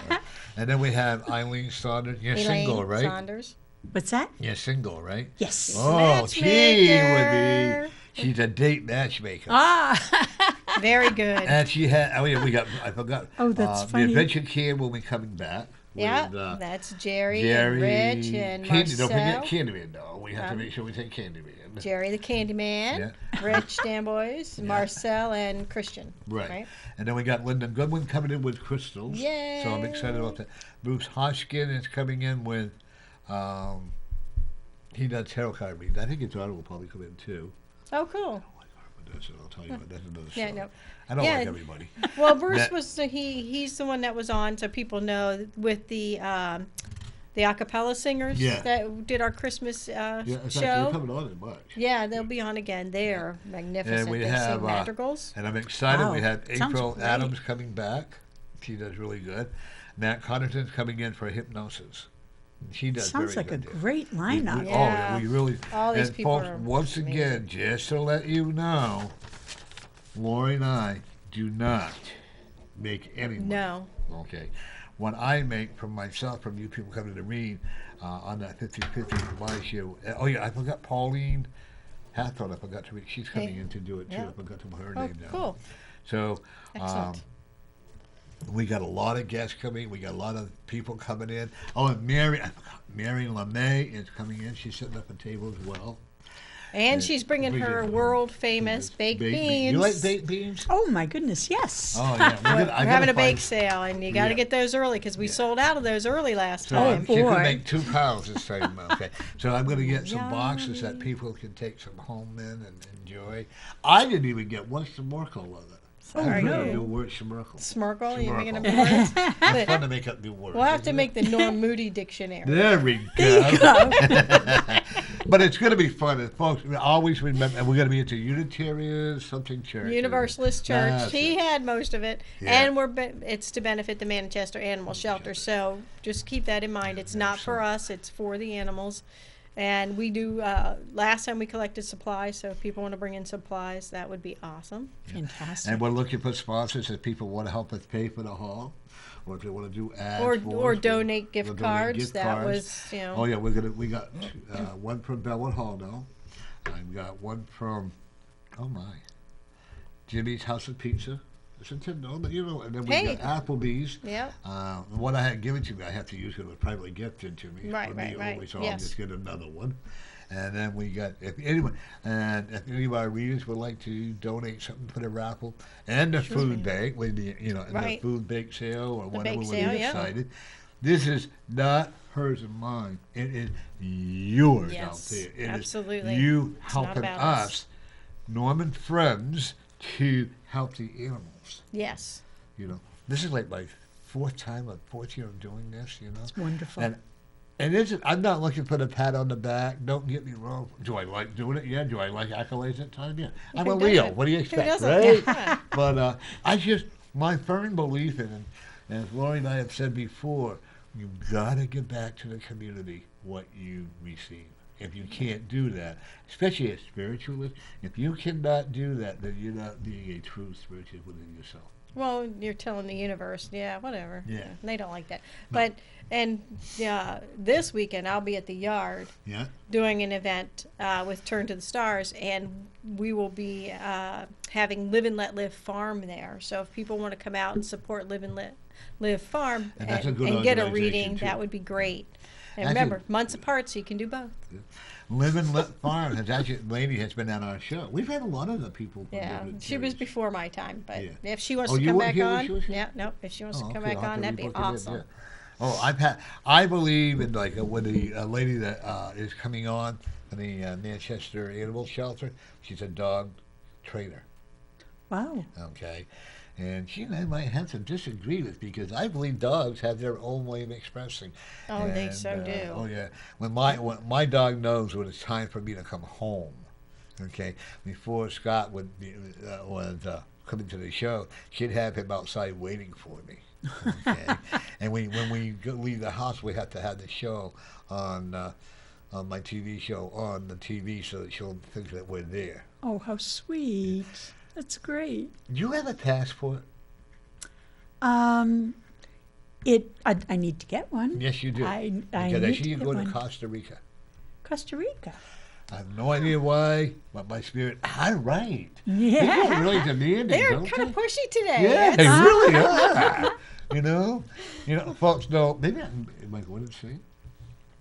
time. And then we have Eileen Saunders. You're Elaine single, right? Saunders. What's that? You're single, right? Yes. Oh, she would Matchmaker. be. She's a date matchmaker. Ah. Very good. And she had. Oh yeah, we got. I forgot. Oh, that's The funny. Adventure Kid will be coming back. Yeah, with, that's Jerry, Jerry, and Rich, and Candy, don't forget Marcel. Candyman, though. We have to make sure we take Candyman. Jerry the Candyman, Rich Danboys, Marcel, and Christian. Right. And then we got Linda Goodwin coming in with crystals. Yay. So I'm excited about that. Bruce Hodgkin is coming in with, he does tarot card readings. I think his daughter will probably come in too. Oh, cool. I'll tell you what, that's another Yeah, story. no. I don't Yeah. like everybody. Well, Bruce That- was he's the one that was on, so people know, with the a cappella singers Yeah. that did our Christmas Yeah, in fact, they're show. coming on in March. Yeah, they'll be on again. They're magnificent. And we They have, sing madrigals. and I'm excited. Wow, We have sounds April great. Adams coming back. She does really good. Matt Connaughton's coming in for hypnosis. She does Sounds very like a good. too. great We- lineup. we- Yeah. Oh, we really. All these and people folks, are once amazing. again, just to let you know, Lori and I do not make any money. No. Okay. What I make from myself, from you people coming to read on that 50-50 my show. Oh, yeah, I forgot Pauline Hathorn. I forgot to read. She's coming Hey. in to do it, too. Yeah. I forgot to put her Oh, name down. cool. So, Excellent. we got a lot of guests coming. We got a lot of people coming in. Oh, and Mary LeMay is coming in. She's setting up a table as well. And Yeah. she's bringing We her did. world famous baked beans. You like baked beans? Oh my goodness, yes. Oh, yeah. We're I having gotta a bake find- sale, and you got to Yeah. get those early because we sold out of those early last So time. she boy. could make 2 pounds this time. Okay, so I'm going to get some Yummy. boxes that people can take some home in and enjoy. I didn't even get one Smirkle of it. I'm are trying to you? do word Smirkle. Smurkle, you making up Smirkle. new words? It's fun to make up new words. We'll have to isn't make the Norm Moody dictionary. There we go. But it's going to be fun. And folks, always remember, and we're going to be into Unitarian something church. Universalist Church. That's He it. had most of it, Yeah. and it's to benefit the Manchester Animal Shelter. So just keep that in mind. It's not for us; it's for the animals. And we do. Last time we collected supplies, so if people want to bring in supplies, that would be awesome. Fantastic. And we're looking for sponsors if people want to help us pay for the hall, or if they want to do ads Or for us, donate gift we'll cards. gift That cards. was, you know. Oh yeah, we got one from Bellwood Hall now. And we got one from Jimmy's House of Pizza. Listen to no, but you know, and then we Hey. got Applebee's. Yep. The one I had given to me, I have to use because it was privately gifted to me. Right, for right, me right. only, so Yes. I'll just get another one. And then we got if any of our readers would like to donate something for the raffle and the food bank, with the and the Right. food bake sale or whatever bake we're sale, yeah. excited. This is not hers and mine. It is yours Yes, out there. It is absolutely. you It's not helping about us, us. Norman Friends, to help the animals. Yes. This is like my fourth year of doing this. It's wonderful. And I'm not looking for the pat on the back. Don't get me wrong. Do I like doing it? Yeah. Do I like accolades at times? Yeah. I'm a Who Leo. doesn't? What do you Who expect, doesn't? right? Yeah. But my firm belief in, and as Lori and I have said before, you've got to give back to the community what you receive. If you can't do that, especially as spiritualists, if you cannot do that, then you're not being a true spiritualist within yourself. Well, you're telling the universe, yeah, whatever. Yeah. They don't like that. But this weekend I'll be at the yard Yeah. doing an event with Turn to the Stars, and we will be having Live and Let Live Farm there. So if people want to come out and support Live and Let Live Farm And that's a good get a organization, reading, too. that would be great. And Actually- remember, months apart, so you can do both. Live and Let Farm has actually, lady has been on our show. We've had a lot of the people. from Yeah, different she was series. before my time, but Yeah. if she wants Oh, to you come weren't back here when on, she was here? yeah, no, if she wants to come okay, back I'll have on, to that'd be rebook it in, awesome. yeah. Oh, I believe in like with the lady that is coming on from the Manchester Animal Shelter. She's a dog trainer. Wow. Okay, and she and I might have to disagree with because I believe dogs have their own way of expressing. Oh, they And, so do. Oh yeah, when my dog knows when it's time for me to come home. Okay, before Scott would be, come into the show, she'd have him outside waiting for me. Okay, and when we leave the house, we have to have the show on my TV show on the TV so that she'll think that we're there. Oh, how sweet. That's great. Do you have a passport? I need to get one. Yes, you do. I Because I need see to you get go to one. Costa Rica. Costa Rica. I have no idea why, but my spirit. I'm right. Yeah. People are really demanding. They're don't kind of they? pushy today. Yeah, That's- they really are. Folks know. Maybe am I going insane?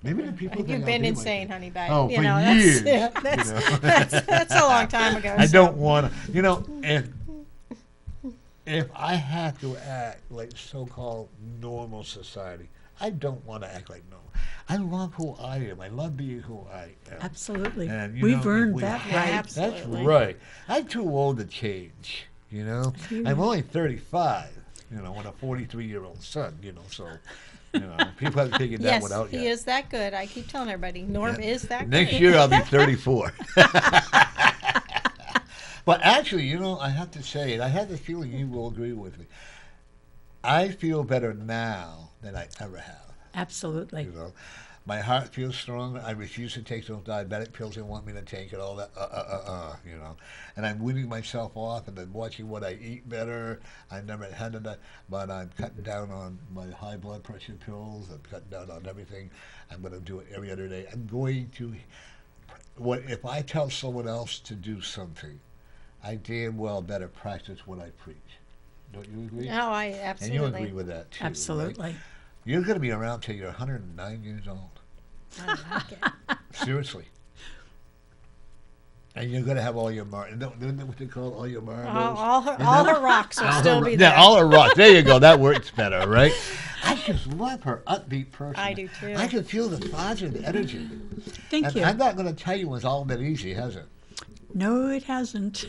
Maybe the people. You've think been I'll be insane, like honey, but Oh, you for know years, that's you know. that's a long time ago. I so. don't want to. If I have to act like so-called normal society, I don't want to act like normal. I love who I am. I love being who I am. Absolutely. And, We've know, earned we that have- right. Absolutely. That's right. I'm too old to change. I'm only 35. With a 43-year-old son. So people haven't figured that Yes, one out yet. he is that good. I keep telling everybody, Norm Yeah. is that Next good. year I'll be 34. But actually, I have to say, and I have the feeling you will agree with me. I feel better now than I ever have. Absolutely. My heart feels stronger. I refuse to take those diabetic pills they want me to take and all that. And I'm weaning myself off and then watching what I eat better. I've never had that, but I'm cutting down on my high blood pressure pills. I'm cutting down on everything. I'm going to do it every other day. I'm going to. If I tell someone else to do something, I damn well better practice what I preach. Don't you agree? Oh, I And absolutely. you agree with that too, right? Absolutely. You're going to be around till you're 109 years old. I like it. Seriously. And you're going to have all your isn't that what they call all your marbles? All her rocks will still be Yeah, there. all her rocks. There you go. That works better, right? I just love her upbeat person. I do too. I can feel the positive energy. Thank And you. I'm not going to tell you it's all been easy, has it? No, it hasn't.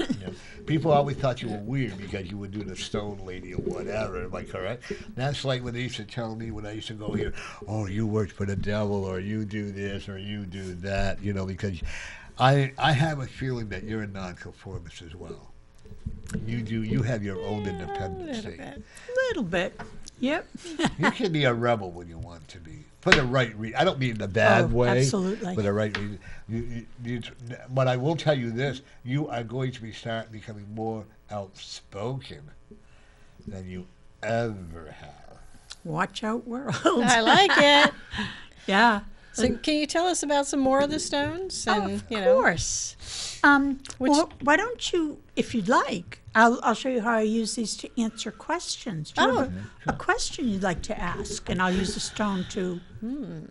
People always thought you were weird because you would do the stone lady or whatever. Am I correct? That's like when they used to tell me when I used to go here, oh, you worked for the devil or you do this or you do that, because I have a feeling that you're a nonconformist as well. You have your own independent state. Little bit. Yep. You can be a rebel when you want to be. For the right reason. I don't mean in a bad way. Absolutely. For the right reason. But I will tell you this. You are going to start becoming more outspoken than you ever have. Watch out, world. I like it. Yeah. So, can you tell us about some more of the stones? And, Of course. Which- Well, why don't you, if you'd like, I'll show you how I use these to answer questions. Do you have a question you'd like to ask? And I'll use a stone to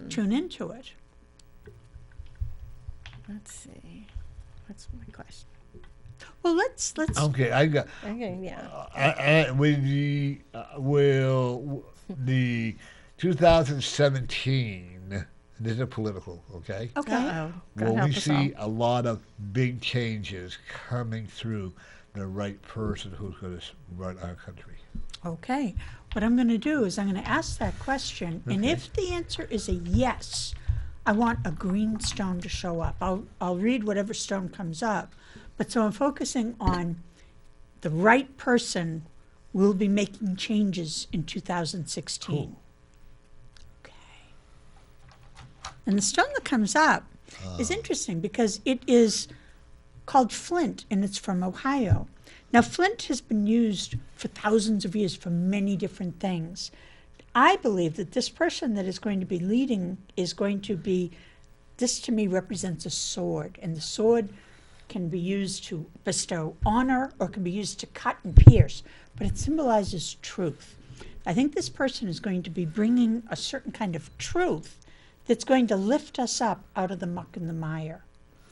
tune into it. Let's see. What's my question? Well, let's. Okay, I got. Okay, yeah. With the 2017. This is political, okay? Okay. Uh-oh. God Will help we us see a lot of big changes coming through the right person who's going to run our country? Okay. What I'm going to do is I'm going to ask that question, and if the answer is a yes, I want a green stone to show up. I'll read whatever stone comes up, but so I'm focusing on the right person will be making changes in 2016. Cool. And the stone that comes up is interesting because it is called flint, and it's from Ohio. Now, flint has been used for thousands of years for many different things. I believe that this person that is going to be leading is going to be, this to me represents a sword, and the sword can be used to bestow honor or can be used to cut and pierce, but it symbolizes truth. I think this person is going to be bringing a certain kind of truth that's going to lift us up out of the muck and the mire.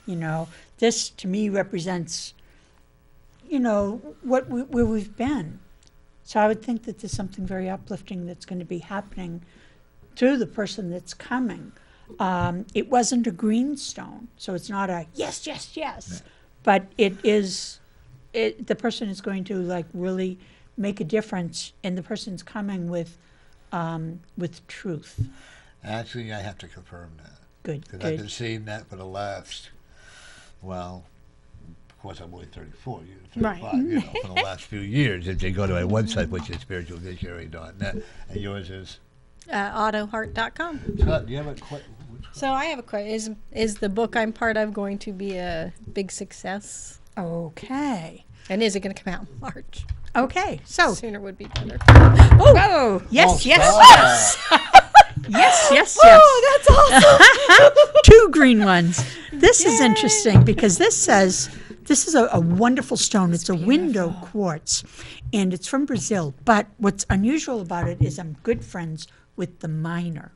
You know, this to me represents, you know, where we've been. So I would think that there's something very uplifting that's going to be happening to the person that's coming. It wasn't a green stone, so it's not a yes, yes, yes, but it is. The person is going to like really make a difference, and the person's coming with truth. Actually, I have to confirm that. Good, Because I've good. been seeing that for the last, well, of course I'm only 34, Right. 35, you know, for the last few years. If they go to my website, which is spiritualvisionary.net, and yours is? autoheart.com. Scott, do you have a question? So I have a question. Is the book I'm part of going to be a big success? Okay. And is it going to come out in March? Okay. So. Sooner would be better. Oh, yes, yes, yes. Yes, yes, yes. Oh, that's awesome. 2 green ones. This is interesting because this says, this is a wonderful stone. It's a window quartz, and it's from Brazil. But what's unusual about it is I'm good friends with the miner.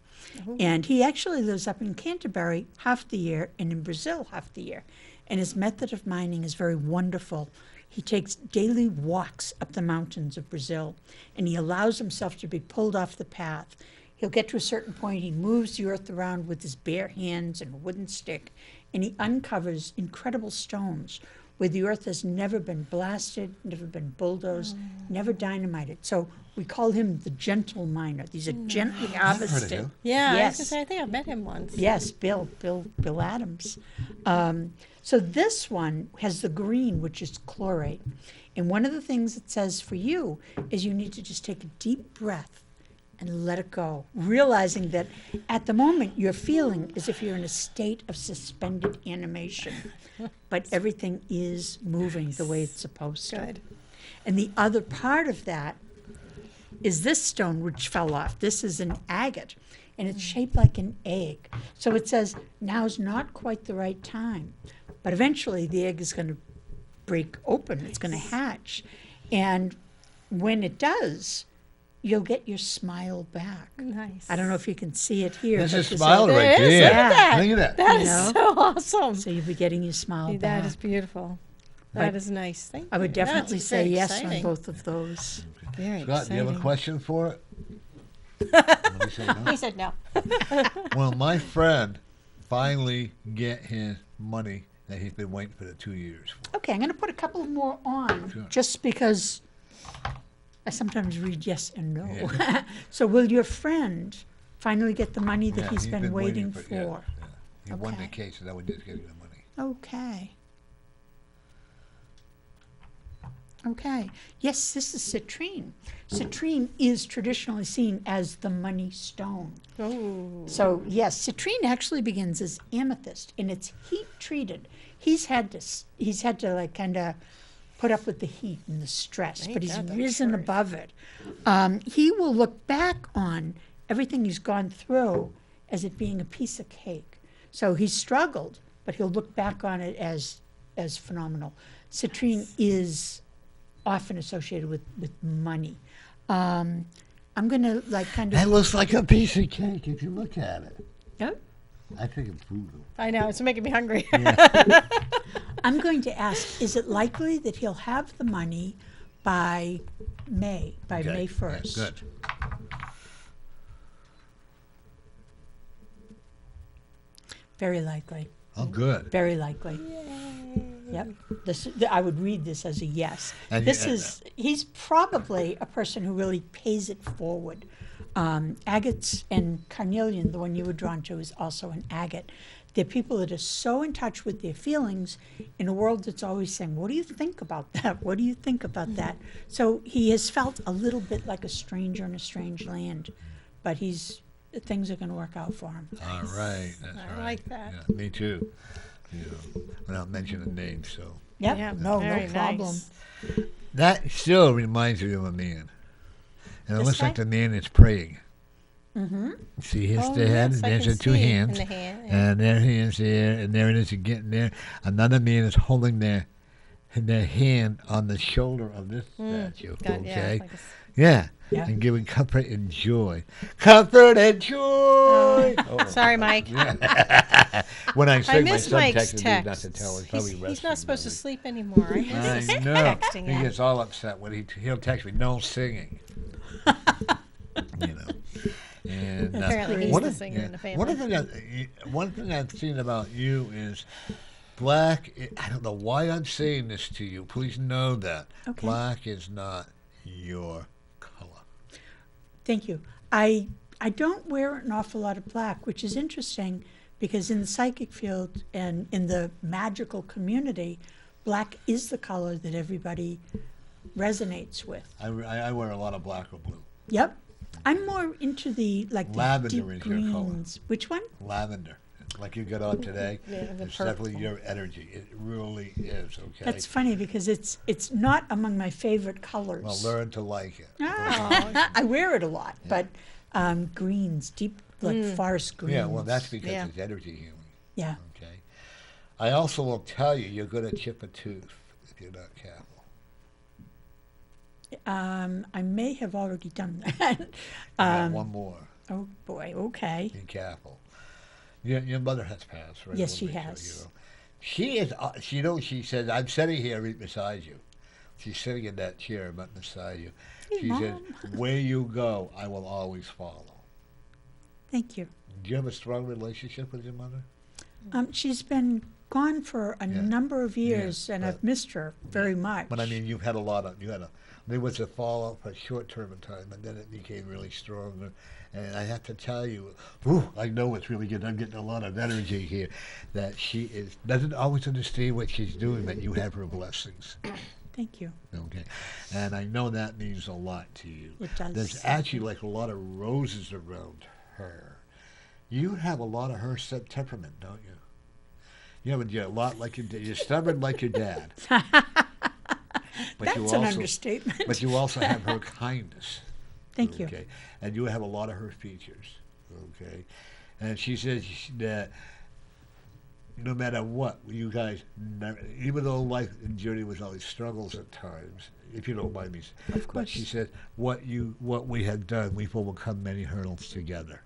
And he actually lives up in Canterbury half the year and in Brazil half the year. And his method of mining is very wonderful. He takes daily walks up the mountains of Brazil, and he allows himself to be pulled off the path. He'll get to a certain point, he moves the earth around with his bare hands and a wooden stick, and he uncovers incredible stones where the earth has never been blasted, never been bulldozed, never dynamited. So we call him the gentle miner. These are gently harvested. him. Yeah, I was Yes. gonna say, I think I've met him once. Yes, Bill Adams. So this one has the green, which is chlorate. And one of the things it says for you is you need to just take a deep breath and let it go, realizing that at the moment you're feeling as if you're in a state of suspended animation, but everything is moving the way it's supposed to. Good. And the other part of that is this stone which fell off. This is an agate, and it's shaped like an egg. So it says, now's not quite the right time. But eventually the egg is going to break open. It's going to hatch. And when it does, you'll get your smile back. Nice. I don't know if you can see it here. There's but a this smile There right is, there. look at that. Look at that. That You is know? so awesome. So you'll be getting your smile back. That is beautiful. That But is nice. Thank I would you. definitely That's say very yes exciting. on both of those. Very Scott, do you have a exciting. question for it? Let me say no. He said no. Will my friend finally get his money that he's been waiting for the 2 years for? Okay, I'm going to put a couple more on, Sure. just because I sometimes read yes and no. Yeah. So will your friend finally get the money that Yeah, he's been waiting for? Yeah, yeah. He won the Okay. case, and I would just give him the money. Okay. Okay. Yes, this is citrine. Citrine is traditionally seen as the money stone. Oh. So yes, citrine actually begins as amethyst, and it's heat treated. He's had to like kind of put up with the heat and the stress, Thank but he's God that's risen short. above it. He will look back on everything he's gone through as it being a piece of cake. So he's struggled, but he'll look back on it as phenomenal. Citrine is often associated with money. I'm gonna like kind That of. looks like a piece of cake if you look at it. Yep. I think it's brutal. I know, it's making me hungry. I'm going to ask, is it likely that he'll have the money by May Okay. 1st? Yeah, good. Very likely. Oh, good. Very likely. Yep. I would read this as a yes. And He's probably a person who really pays it forward. Agates and carnelian, the one you were drawn to, is also an agate. They're people that are so in touch with their feelings in a world that's always saying, what do you think about that? What do you think about that? So he has felt a little bit like a stranger in a strange land, but things are going to work out for him. All right. That's I right. like that. Yeah, me too. You know, without mentioning names, so. Yep, Yeah, no very problem. nice. That still reminds me of a man. And it This looks like guy? the man is praying. Mm-hmm. See his Oh, the head, yes, I there's can the two see hands. in the hand, yeah. And there he is there, and there it is again there. Another man is holding their hand on the shoulder of this statue. God, yeah, Okay. like a s- Yeah. Yeah. And giving comfort and joy. Comfort and joy. Oh. Sorry, Mike. When I I sing, my miss son Mike's texted me not to texts. tell. He's He's, probably he's resting not supposed to maybe. sleep anymore. I miss I his know. texting He him. gets all upset when he'll text me, no singing. You know. And Apparently he's one the of- singer in the family. One thing I've seen about you is black. I don't know why I'm saying this to you. Please know that Okay. black is not your color. Thank you. I don't wear an awful lot of black, which is interesting because in the psychic field and in the magical community, black is the color that everybody resonates with. I wear a lot of black or blue. Yep. I'm more into the like the Lavender deep is your color. greens. Which one? Lavender, like you got on today. Yeah, the It's definitely purple. your energy. It really is. Okay. That's funny because it's not among my favorite colors. Well, learn to like it. Ah, I wear it a lot, but greens, deep like forest greens. Yeah, well, that's because Yeah. it's energy healing. Yeah. Okay. I also will tell you, you're going to chip a tooth if you're not careful. I may have already done that. You got one more. Oh boy. Okay. Be careful. Your mother has passed, right? Yes, I she wanna make has. sure you know. She is. She says, "I'm sitting here right beside you." She's sitting in that chair, right beside you. Hey, She says, Mom. "Where you go, I will always follow." Thank you. Do you have a strong relationship with your mother? She's been gone for a Yeah. number of years, and but- I've missed her very much. But I mean, you've had a lot of. There was a fallout for a short term of time, and then it became really stronger. And I have to tell you, I know it's really good. I'm getting a lot of energy here. That she doesn't always understand what she's doing, but you have her blessings. Thank you. Okay, and I know that means a lot to you. It does. There's actually like a lot of roses around her. You have a lot of her set temperament, don't you? You're a lot like your dad. You're stubborn like your dad. But That's an understatement. But you also have her kindness. Thank you. Okay, and you have a lot of her features. Okay, and she says that no matter what, you guys, even though life and journey was always struggles at times, if you don't mind me, Of but she course. said what we have done, we've overcome many hurdles together.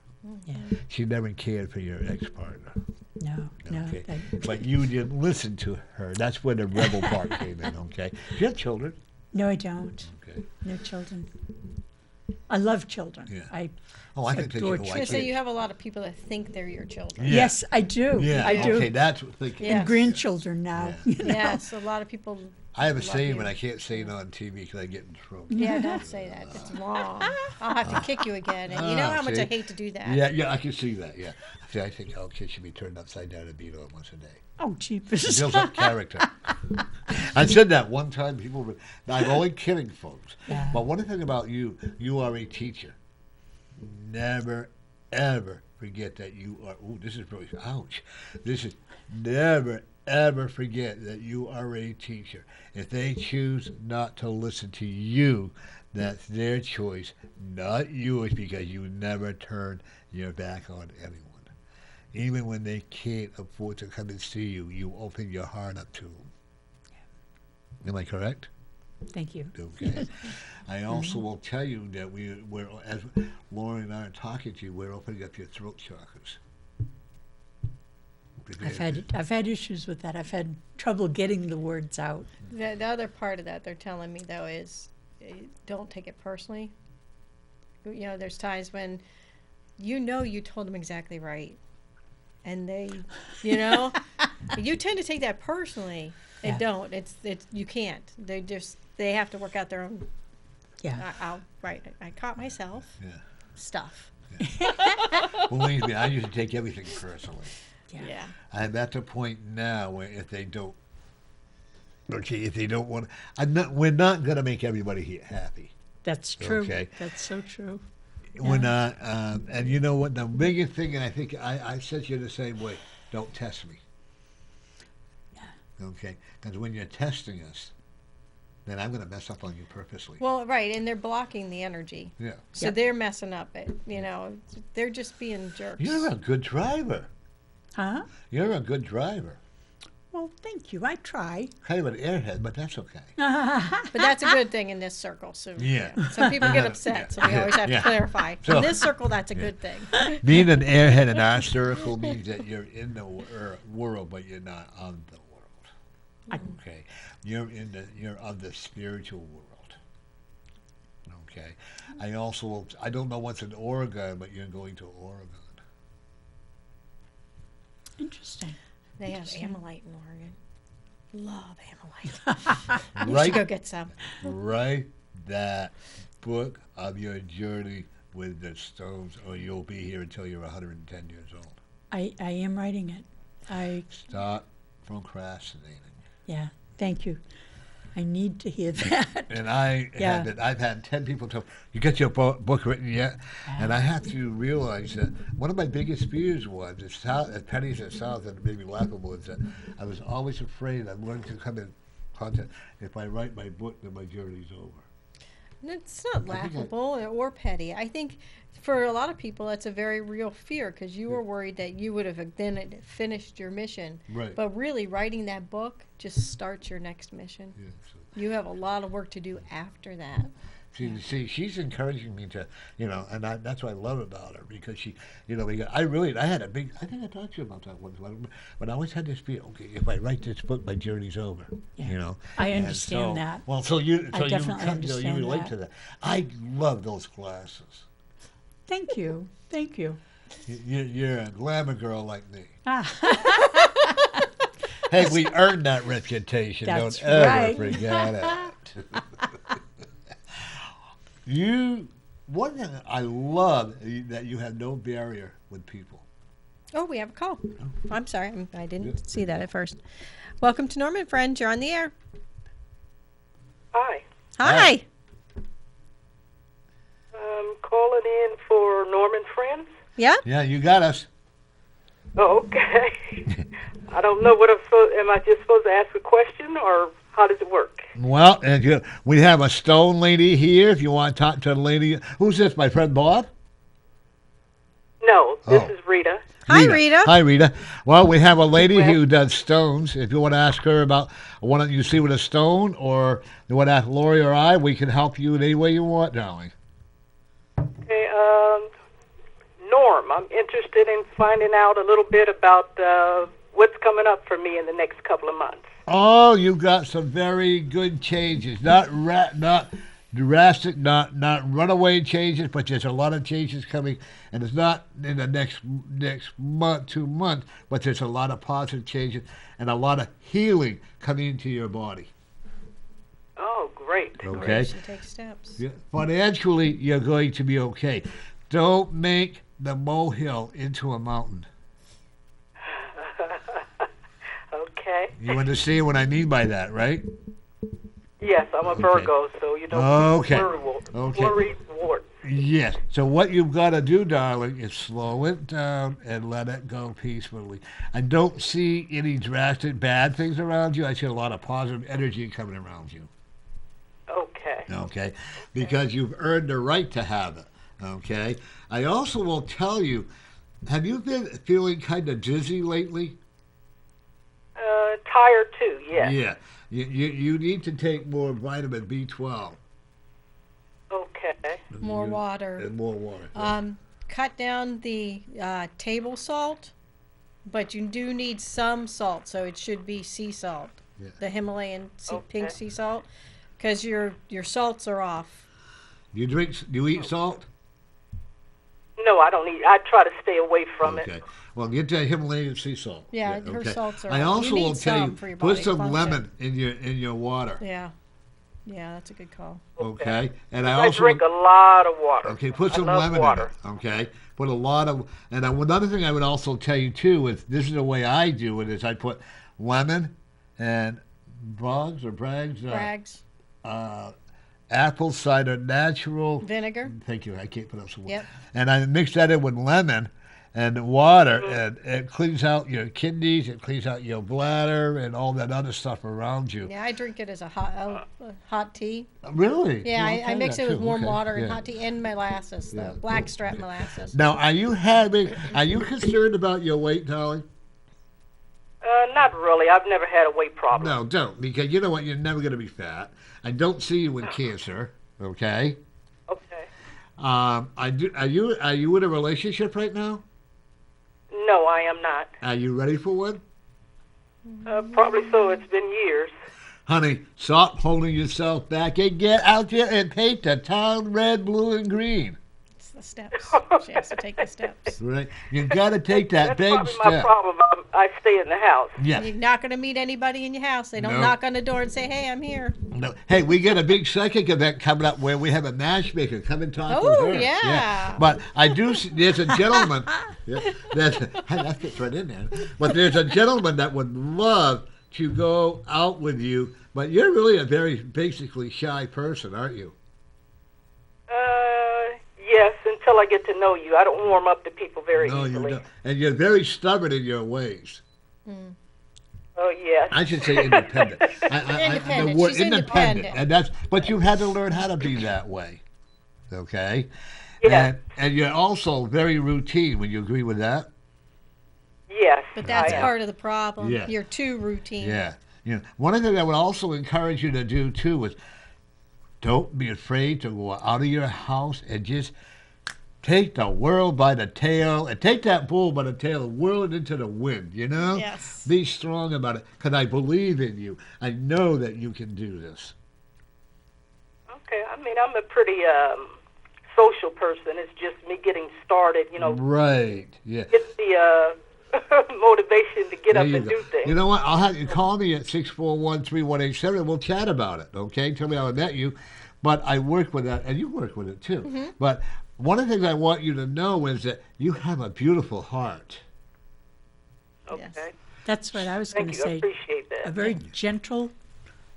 Yeah. She never cared for your ex-partner. No. Okay, that- but you didn't listen to her. That's where the rebel part came in. Okay, you have children. no, I don't. Okay. No children. I love children. Yeah. I Oh, I can take adore you. I was gonna say you have a lot of people that think they're your children. Yeah. Yes, I do. Yeah. I do. Okay, that's what thinking. Yeah. And grandchildren now. Yeah. you know. Yes, a lot of people. I have a love saying, you. but I can't say it on TV because I get in trouble. Yeah, don't say that. It's wrong. I'll have to kick you again, and you know how much I see? hate to do that. Yeah, I can see that. Yeah, see, I think kids should be turned upside down and beat on once a day. Oh, It jeepers. builds up character. I said that one time. People were. I'm only kidding, folks. Yeah. But one thing about you, you are a teacher. Never, ever forget that you are. Ooh, this is really. Ouch. This is never, ever forget that you are a teacher. If they choose not to listen to you, that's their choice, not yours, because you never turn your back on anyone. Even when they can't afford to come and see you, you open your heart up to them. Am I correct? Thank you. Okay. I also will tell you that we're as Lauren and I are talking to you, we're opening up your throat chakras. I've had issues with that. I've had trouble getting the words out. The other part of that they're telling me though is, don't take it personally. You know, there's times when, you told them exactly right, and they, you tend to take that personally. They Yeah. don't. It's you can't. They have to work out their own. Yeah. I caught myself. Yeah. Stuff. Believe me, I used to take everything personally. Yeah. I'm at the point now where if they don't want, we're not going to make everybody here happy. That's true. Okay. That's so true. We're not, and you know what? The biggest thing, and I think I said to you the same way. Don't test me. Okay, because when you're testing us, then I'm going to mess up on you purposely. Well, right, and they're blocking the energy, Yeah. so Yep. they're messing up it. They're just being jerks. You're a good driver. Huh? You're a good driver. Well, thank you. I try. Kind of an airhead, but that's okay. But that's a good thing in this circle. So Yeah. some people get upset, so we always have to clarify. So- In this circle, that's a good thing. Being an airhead in our circle means that you're in the world, but you're not of the world. Okay, you're of the spiritual world. Okay, I don't know what's in Oregon, but you're going to Oregon. Interesting. They have Amalite in Oregon. Love Amalite. You Right, should go get some. write that book of your journey with the stones, or you'll be here until you're 110 years old. I am writing it. Stop procrastinating. Yeah, thank you. I need to hear that. And Yeah. I've had 10 people tell me, you get your book written yet? And I have to realize that one of my biggest fears was, as petty as it sounds and maybe laughable, is that I was always afraid I'm going to come in contact. If I write my book, then my journey's over. It's not laughable or petty. I think for a lot of people, that's a very real fear because you were worried that you would have then finished your mission. Right. But really, writing that book just starts your next mission. Yeah, so. You have a lot of work to do after that. See, she's encouraging me to, and that's what I love about her because she, because I had a big, I think I talked to you about that once, but I always had this fear, okay, if I write this book, my journey's over, Yeah. I And understand that. Well, so you definitely you understand relate that. to that. I love those glasses. Thank you. Thank you. You're a glamour girl like me. Ah. Hey, we earned that reputation. That's Don't ever right. forget it. One thing I love that you have no barrier with people. Oh, we have a call. I'm sorry. I didn't see that at first. Welcome to Norman Friends. You're on the air. Hi. Hi. Calling in for Norman Friends. Yeah? Yeah, you got us. Oh, okay. I don't know what I'm supposed. Am I just supposed to ask a question, or how does it work? Well, we have a stone lady here. If you want to talk to the lady, who's this? My friend Bob. No, this Oh. is Rita. Hi, Rita. Hi, Rita. Well, we have a lady who does stones. If you want to ask her about what you see with a stone, or you want to ask Lori or I, we can help you in any way you want, darling. Okay, Norm, I'm interested in finding out a little bit about what's coming up for me in the next couple of months. Oh, you've got some very good changes. Not drastic, not runaway changes, but there's a lot of changes coming, and it's not in the next month, 2 months, but there's a lot of positive changes and a lot of healing coming into your body. Oh, great. Okay. She takes steps. Yeah. Financially, you're going to be okay. Don't make the molehill into a mountain. Okay. You understand what I mean by that, right? Yes, I'm a Virgo, so you don't Okay. worry wart. Yes. So what you've got to do, darling, is slow it down and let it go peacefully. I don't see any drastic bad things around you. I see a lot of positive energy coming around you. Okay. Okay? Because you've earned the right to have it. Okay? I also will tell you, have you been feeling kind of dizzy lately? Tired too, yes. Yeah. You need to take more vitamin B12. Okay. More water. And more water. Cut down the table salt, but you do need some salt, so it should be sea salt, Yeah. the Himalayan pink Okay. sea salt, because your salts are off. You eat salt? No, I don't eat. I try to stay away from Okay. it. Well, get that Himalayan sea salt. Yeah, her salts are I off. also You need will tell some you, for your put body some function. lemon in your water. Yeah, that's a good call. Okay. And I I also drink a lot of water. Okay, put I some love lemon water. in it. Okay, put a lot of. And another thing I would also tell you too is this is the way I do it: is I put lemon and Brags. Brags, Apple cider natural vinegar. Thank you. I can't put up some. Yep. And I mix that in with lemon and water, and it cleans out your kidneys. It cleans out your bladder and all that other stuff around you. Yeah, I drink it as a hot tea. Really? Yeah, Well, I mix that it with too. warm Okay, water and yeah. hot tea and molasses, Yeah. the blackstrap molasses. Now, are you concerned about your weight, darling? Not really. I've never had a weight problem. No, don't, because you know what? You're never going to be fat. I don't see you with cancer. Okay. Okay. I do. Are you in a relationship right now? No, I am not. Are you ready for one? Probably so. It's been years. Honey, stop holding yourself back and get out there and paint the town red, blue, and green. It's the steps. She has to take the steps. Right? You got to take that That's big probably my step. problem. I stay in the house. Yeah. You're not going to meet anybody in your house. They don't No. knock on the door and say, "Hey, I'm here." No. Hey, we got a big psychic event coming up where we have a matchmaker come and talk Oh, with her. yeah. But I do. There's a gentleman. Yeah, that fits right in there. But there's a gentleman that would love to go out with you. But you're really a very basically shy person, aren't you? Yes, until I get to know you. I don't warm up to people very No, you easily. don't. And you're very stubborn in your ways. Oh, yes. I should say independent. Independent. The word She's independent. and that's. But you had to learn how to be that way. Okay. Yes. And you're also very routine. Would you agree with that? Yes. But that's I am. part of the problem. Yeah. You're too routine. Yeah. You know, one of the things I would also encourage you to do too is don't be afraid to go out of your house and just take the world by the tail and take that bull by the tail and whirl it into the wind, you know? Yes. Be strong about it because I believe in you. I know that you can do this. Okay. I mean, I'm a pretty social person. It's just me getting started, you know, Right. Yeah. get the motivation to get There up you and go. do things. You know what? I'll have you call me at 641-3187. We'll chat about it, okay? Tell me how I met you. But I work with that, and you work with it too. Mm-hmm. But one of the things I want you to know is that you have a beautiful heart. Okay. Yes. That's what I was going Thank to you. I say. appreciate that. A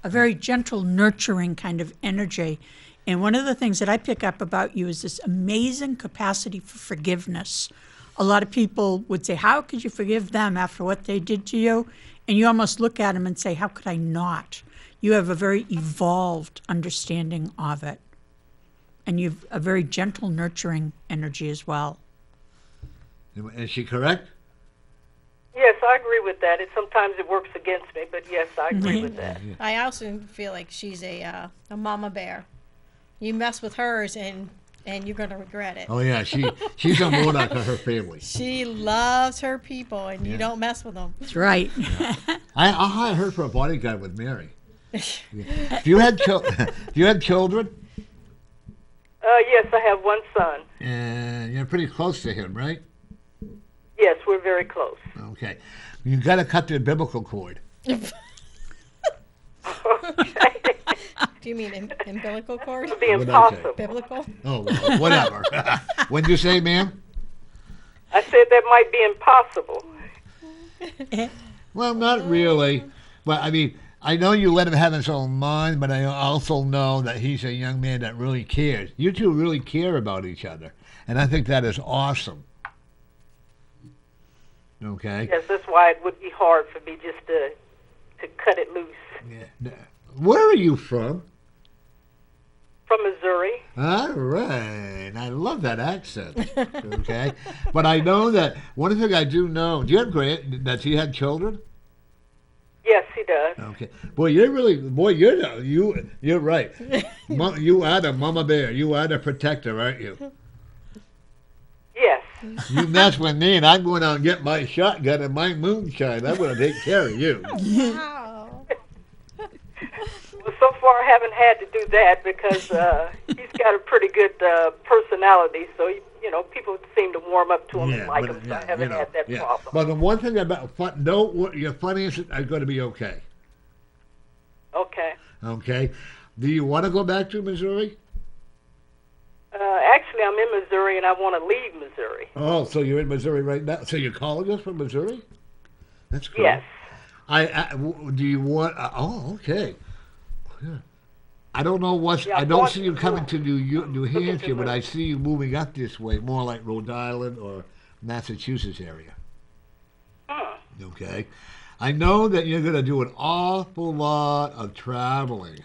very gentle, nurturing kind of energy. And one of the things that I pick up about you is this amazing capacity for forgiveness. A lot of people would say, how could you forgive them after what they did to you? And you almost look at them and say, how could I not? You have a very evolved understanding of it. And you've a very gentle, nurturing energy as well. Is she correct? Yes, I agree with that. Sometimes it works against me, but yes, I agree with that. I also feel like she's a mama bear. You mess with hers and you're going to regret it. Oh, yeah. She's a monarch of her family. She loves her people, and you don't mess with them. That's right. I'll hire her for a bodyguard with Mary. Yeah. Do you have children? Yes, I have one son. And you're pretty close to him, right? Yes, we're very close. Okay. You got to cut the biblical cord. Do you mean umbilical cord? It would be What'd I say? impossible. Biblical? Oh, well, whatever. What'd you say, ma'am? I said that might be impossible. Well, not really. But, I mean, I know you let him have his own mind, but I also know that he's a young man that really cares. You two really care about each other. And I think that is awesome. Okay? Yes, that's why it would be hard for me just to cut it loose. Yeah. Where are you from? From Missouri. All right. I love that accent. Okay? But I know that one thing I do know, do you have does he have children? Yes, he does. Okay. You're right. You are the mama bear. You are the protector, aren't you? Yes. You mess with me and I'm going out and get my shotgun and my moonshine. I'm going to take care of you. Wow. Well, so far I haven't had to do that because he's got a pretty good personality. So, people seem to warm up to him and like him. So I haven't had that problem. But the one thing about your finances are going to be okay. Okay. Okay. Do you want to go back to Missouri? Actually, I'm in Missouri and I want to leave Missouri. Oh, so you're in Missouri right now? So you're calling us from Missouri? That's cool. Yes. Do you want? Okay. Yeah. I don't know what. Yeah, I don't going see you to coming to New Hampshire, but move. I see you moving up this way, more like Rhode Island or Massachusetts area. Okay. I know that you're going to do an awful lot of traveling.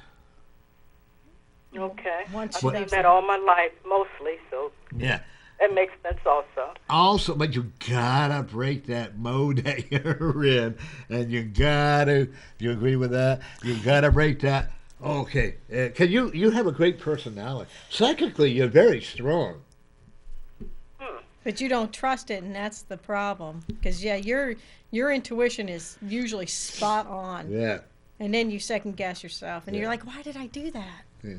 Okay. Once I've you seen leave that all my life, mostly. So Yeah. That makes sense also. Also, but you gotta break that mode that you're in, and you agree with that? You gotta break that. Okay, can you have a great personality. Psychically, you're very strong. But you don't trust it, and that's the problem. Because yeah, your intuition is usually spot on. Yeah. And then you second guess yourself, and Yeah. you're like, why did I do that? Yeah.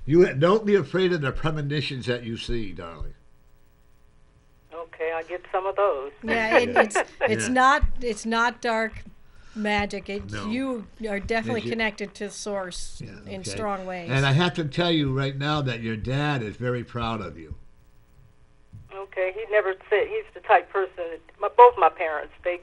You don't be afraid of the premonitions that you see, darling. Okay, I get some of those. Yeah, it's Yeah. not dark magic. No. You are definitely Yes, you- connected to the source in Okay. strong ways. And I have to tell you right now that your dad is very proud of you. Okay, he never said he's the type person. Both my parents, they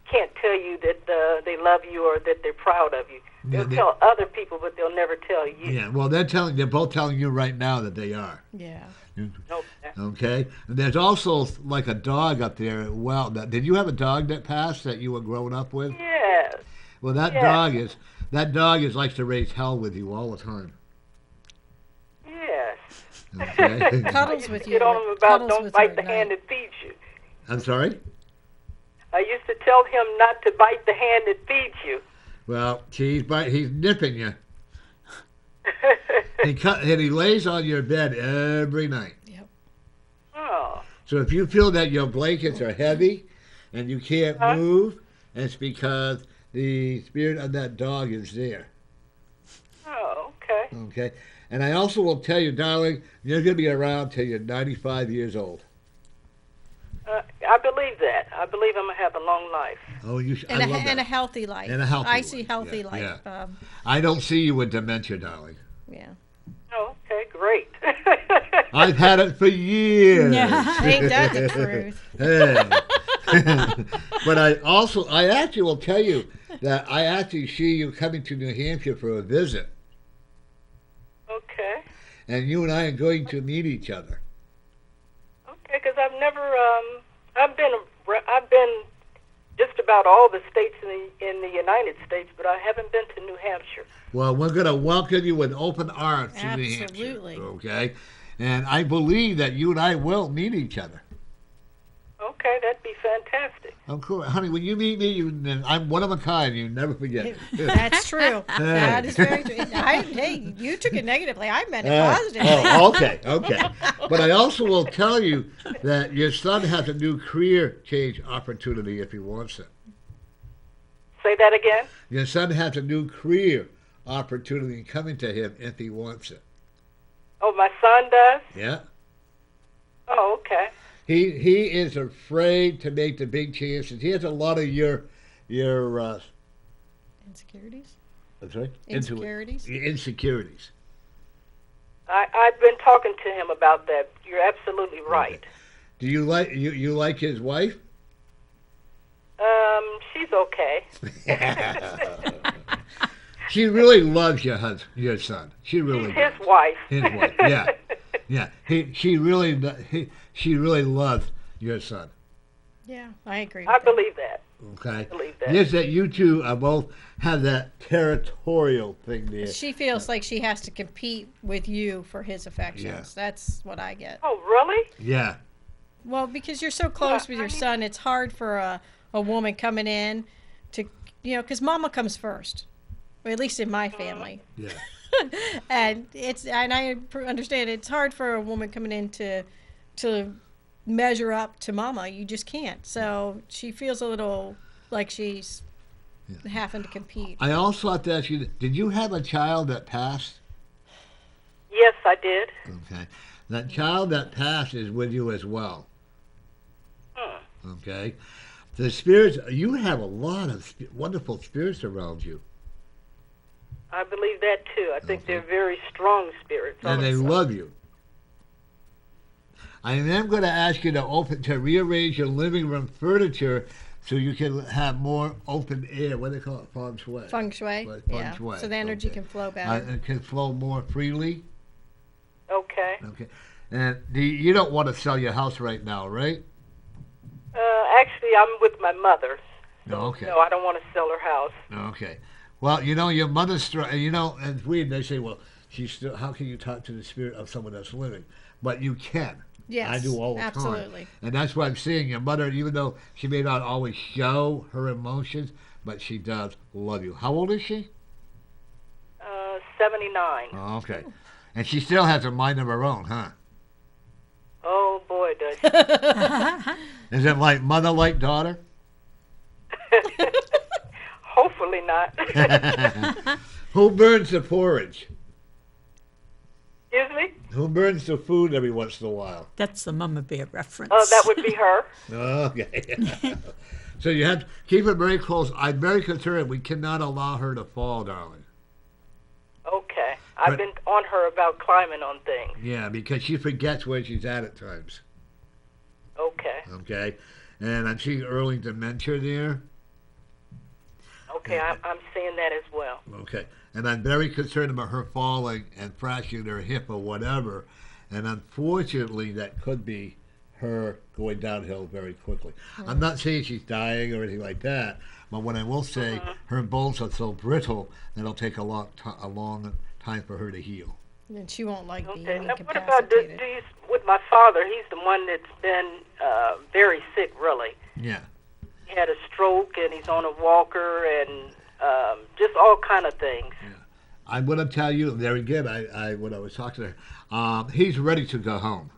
can't tell you that they love you or that they're proud of you. They'll tell other people, but they'll never tell you. Yeah, well, they're both telling you right now that they are. Yeah. Okay. Okay. And there's also like a dog up there. Well, did you have a dog that passed that you were growing up with? Yes. Well, that Yes. dog is likes to raise hell with you all the time. Yes. Okay. Cuddles with you. Get on him about Cuddles don't with bite her the at hand night. that feeds you. I'm sorry. I used to tell him not to bite the hand that feeds you. Well, he's nipping you. And he lays on your bed every night. Yep. Oh. So if you feel that your blankets are heavy and you can't move, it's because the spirit of that dog is there. Oh, okay. Okay. And I also will tell you, darling, you're going to be around till you're 95 years old. I believe that. I believe I'm going to have a long life. Oh, you And I love and a that. healthy life. And a healthy I life. see healthy Yeah, life. yeah. I don't see you with dementia, darling. Yeah. Oh, okay, great. I've had it for years. Ain't that the truth? Hey. But I actually will tell you that I actually see you coming to New Hampshire for a visit. Okay. And you and I are going to meet each other. Okay, because I've never, I've been just about all the states in the United States, but I haven't been to New Hampshire. Well, we're going to welcome you with open arms to New Hampshire. Absolutely. Okay? And I believe that you and I will meet each other. Okay, that'd be fantastic. Of course. Honey, when you meet me, I'm one of a kind. You never forget. That's true. That is very true. Hey, you took it negatively. I meant it positively. Oh, okay. But I also will tell you that your son has a new career change opportunity if he wants it. Say that again? Your son has a new career opportunity coming to him if he wants it. Oh, my son does? Yeah. Oh, okay. He is afraid to make the big chances. He has a lot of your Insecurities? that's right. Insecurities? Insecurities. I've been talking to him about that. You're absolutely right. Okay. Do you like you like his wife? She's okay. She really loves your son. She really She's does. his wife. His wife. Yeah. She really loves your son. Yeah, I agree. I with that. believe that. Okay. Believe that. Yes, that you two are both have that territorial thing there. She feels like she has to compete with you for his affections. Yeah. That's what I get. Oh, really? Yeah. Well, because you're so close with your son, it's hard for a woman coming in to, because mama comes first. Or at least in my family. Yeah. And I understand it's hard for a woman coming in to measure up to mama. You just can't. So she feels a little like she's having to compete. I also have to ask you, did you have a child that passed? Yes, I did. Okay. That child that passed is with you as well. Okay. The spirits, you have a lot of wonderful spirits around you. I believe that too. I think they're very strong spirits. And they love you. I am going to ask you to rearrange your living room furniture so you can have more open air. What do they call it? Feng shui. Feng shui. Feng Yeah. shui. So the energy can flow better. It can flow more freely. Okay. Okay. And you don't want to sell your house right now, right? Actually, I'm with my mother. So, Okay. No, I don't want to sell her house. Okay. Well, your mother's, it's weird. They say, well, she's still, how can you talk to the spirit of someone that's living? But you can. Yes, I do all the absolutely. time. And that's what I'm seeing. Your mother, even though she may not always show her emotions, but she does love you. How old is she? 79. Oh, okay. And she still has a mind of her own, huh? Oh, boy, does she. Is it like mother like daughter? Hopefully not. Who burns the porridge? Excuse me? Who burns the food every once in a while? That's the Mama Bear reference. Oh, that would be her. Okay. So you have to keep it very close. I'm very concerned. We cannot allow her to fall, darling. Okay. I've been on her about climbing on things. Yeah, because she forgets where she's at times. Okay. Okay? And I'm seeing early dementia there. Okay, I'm seeing that as well. Okay. And I'm very concerned about her falling and fracturing her hip or whatever. And unfortunately, that could be her going downhill very quickly. I'm not saying she's dying or anything like that, but what I will say, her bones are so brittle that it'll take a long time for her to heal. And she won't like being Okay. Now, what about incapacitated. with my father? He's the one that's been very sick, really. Yeah. He had a stroke, and he's on a walker, and just all kind of things. Yeah. I'm going to tell you, there again, when I was talking to her, he's ready to go home.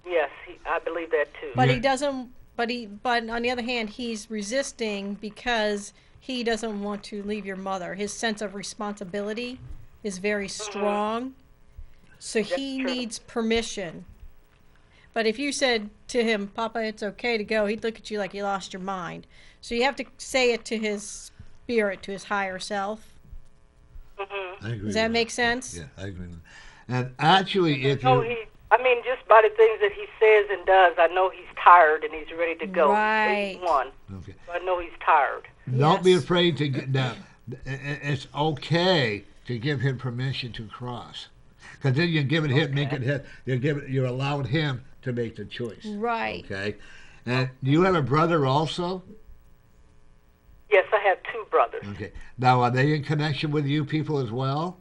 Yes, I believe that too. But Yeah. he doesn't. But on the other hand, he's resisting because he doesn't want to leave your mother. His sense of responsibility is very strong, so he true. needs permission. But if you said to him, "Papa, it's okay to go," he'd look at you like you lost your mind. So you have to say it to his spirit, to his higher self. I agree. Does that with make sense? Yeah, I agree with that. And actually, if No, you... just by the things that he says and does, I know he's tired and he's ready to go. Right. He's 81, Okay. so I know he's tired. Don't be Yes. afraid to get down. It's okay to give him permission to cross, because then you're giving him, you're allowing him to make the choice. Right. Okay. And do you have a brother also? Yes, I have two brothers. Okay. Now, are they in connection with you people as well?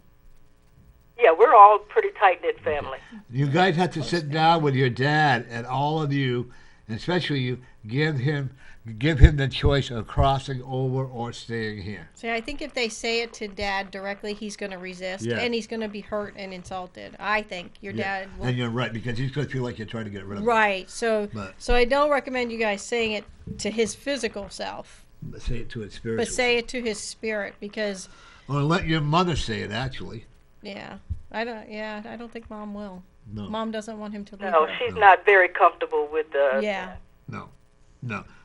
Yeah, we're all pretty tight-knit family. You guys have to sit down with your dad, and all of you, and especially you, give him the choice of crossing over or staying here. See, I think if they say it to Dad directly, he's going to resist, Yeah. and he's going to be hurt and insulted. I think your dad will. And you're right, because he's going to feel like you're trying to get rid of him. Right. So, But- so I don't recommend you guys saying it to his physical self, But say it to its spiritual. but say it to his spirit, because Or let your mother say it, actually. I don't think Mom will. No. Mom doesn't want him to leave No, her. she's not very comfortable with Yeah. No.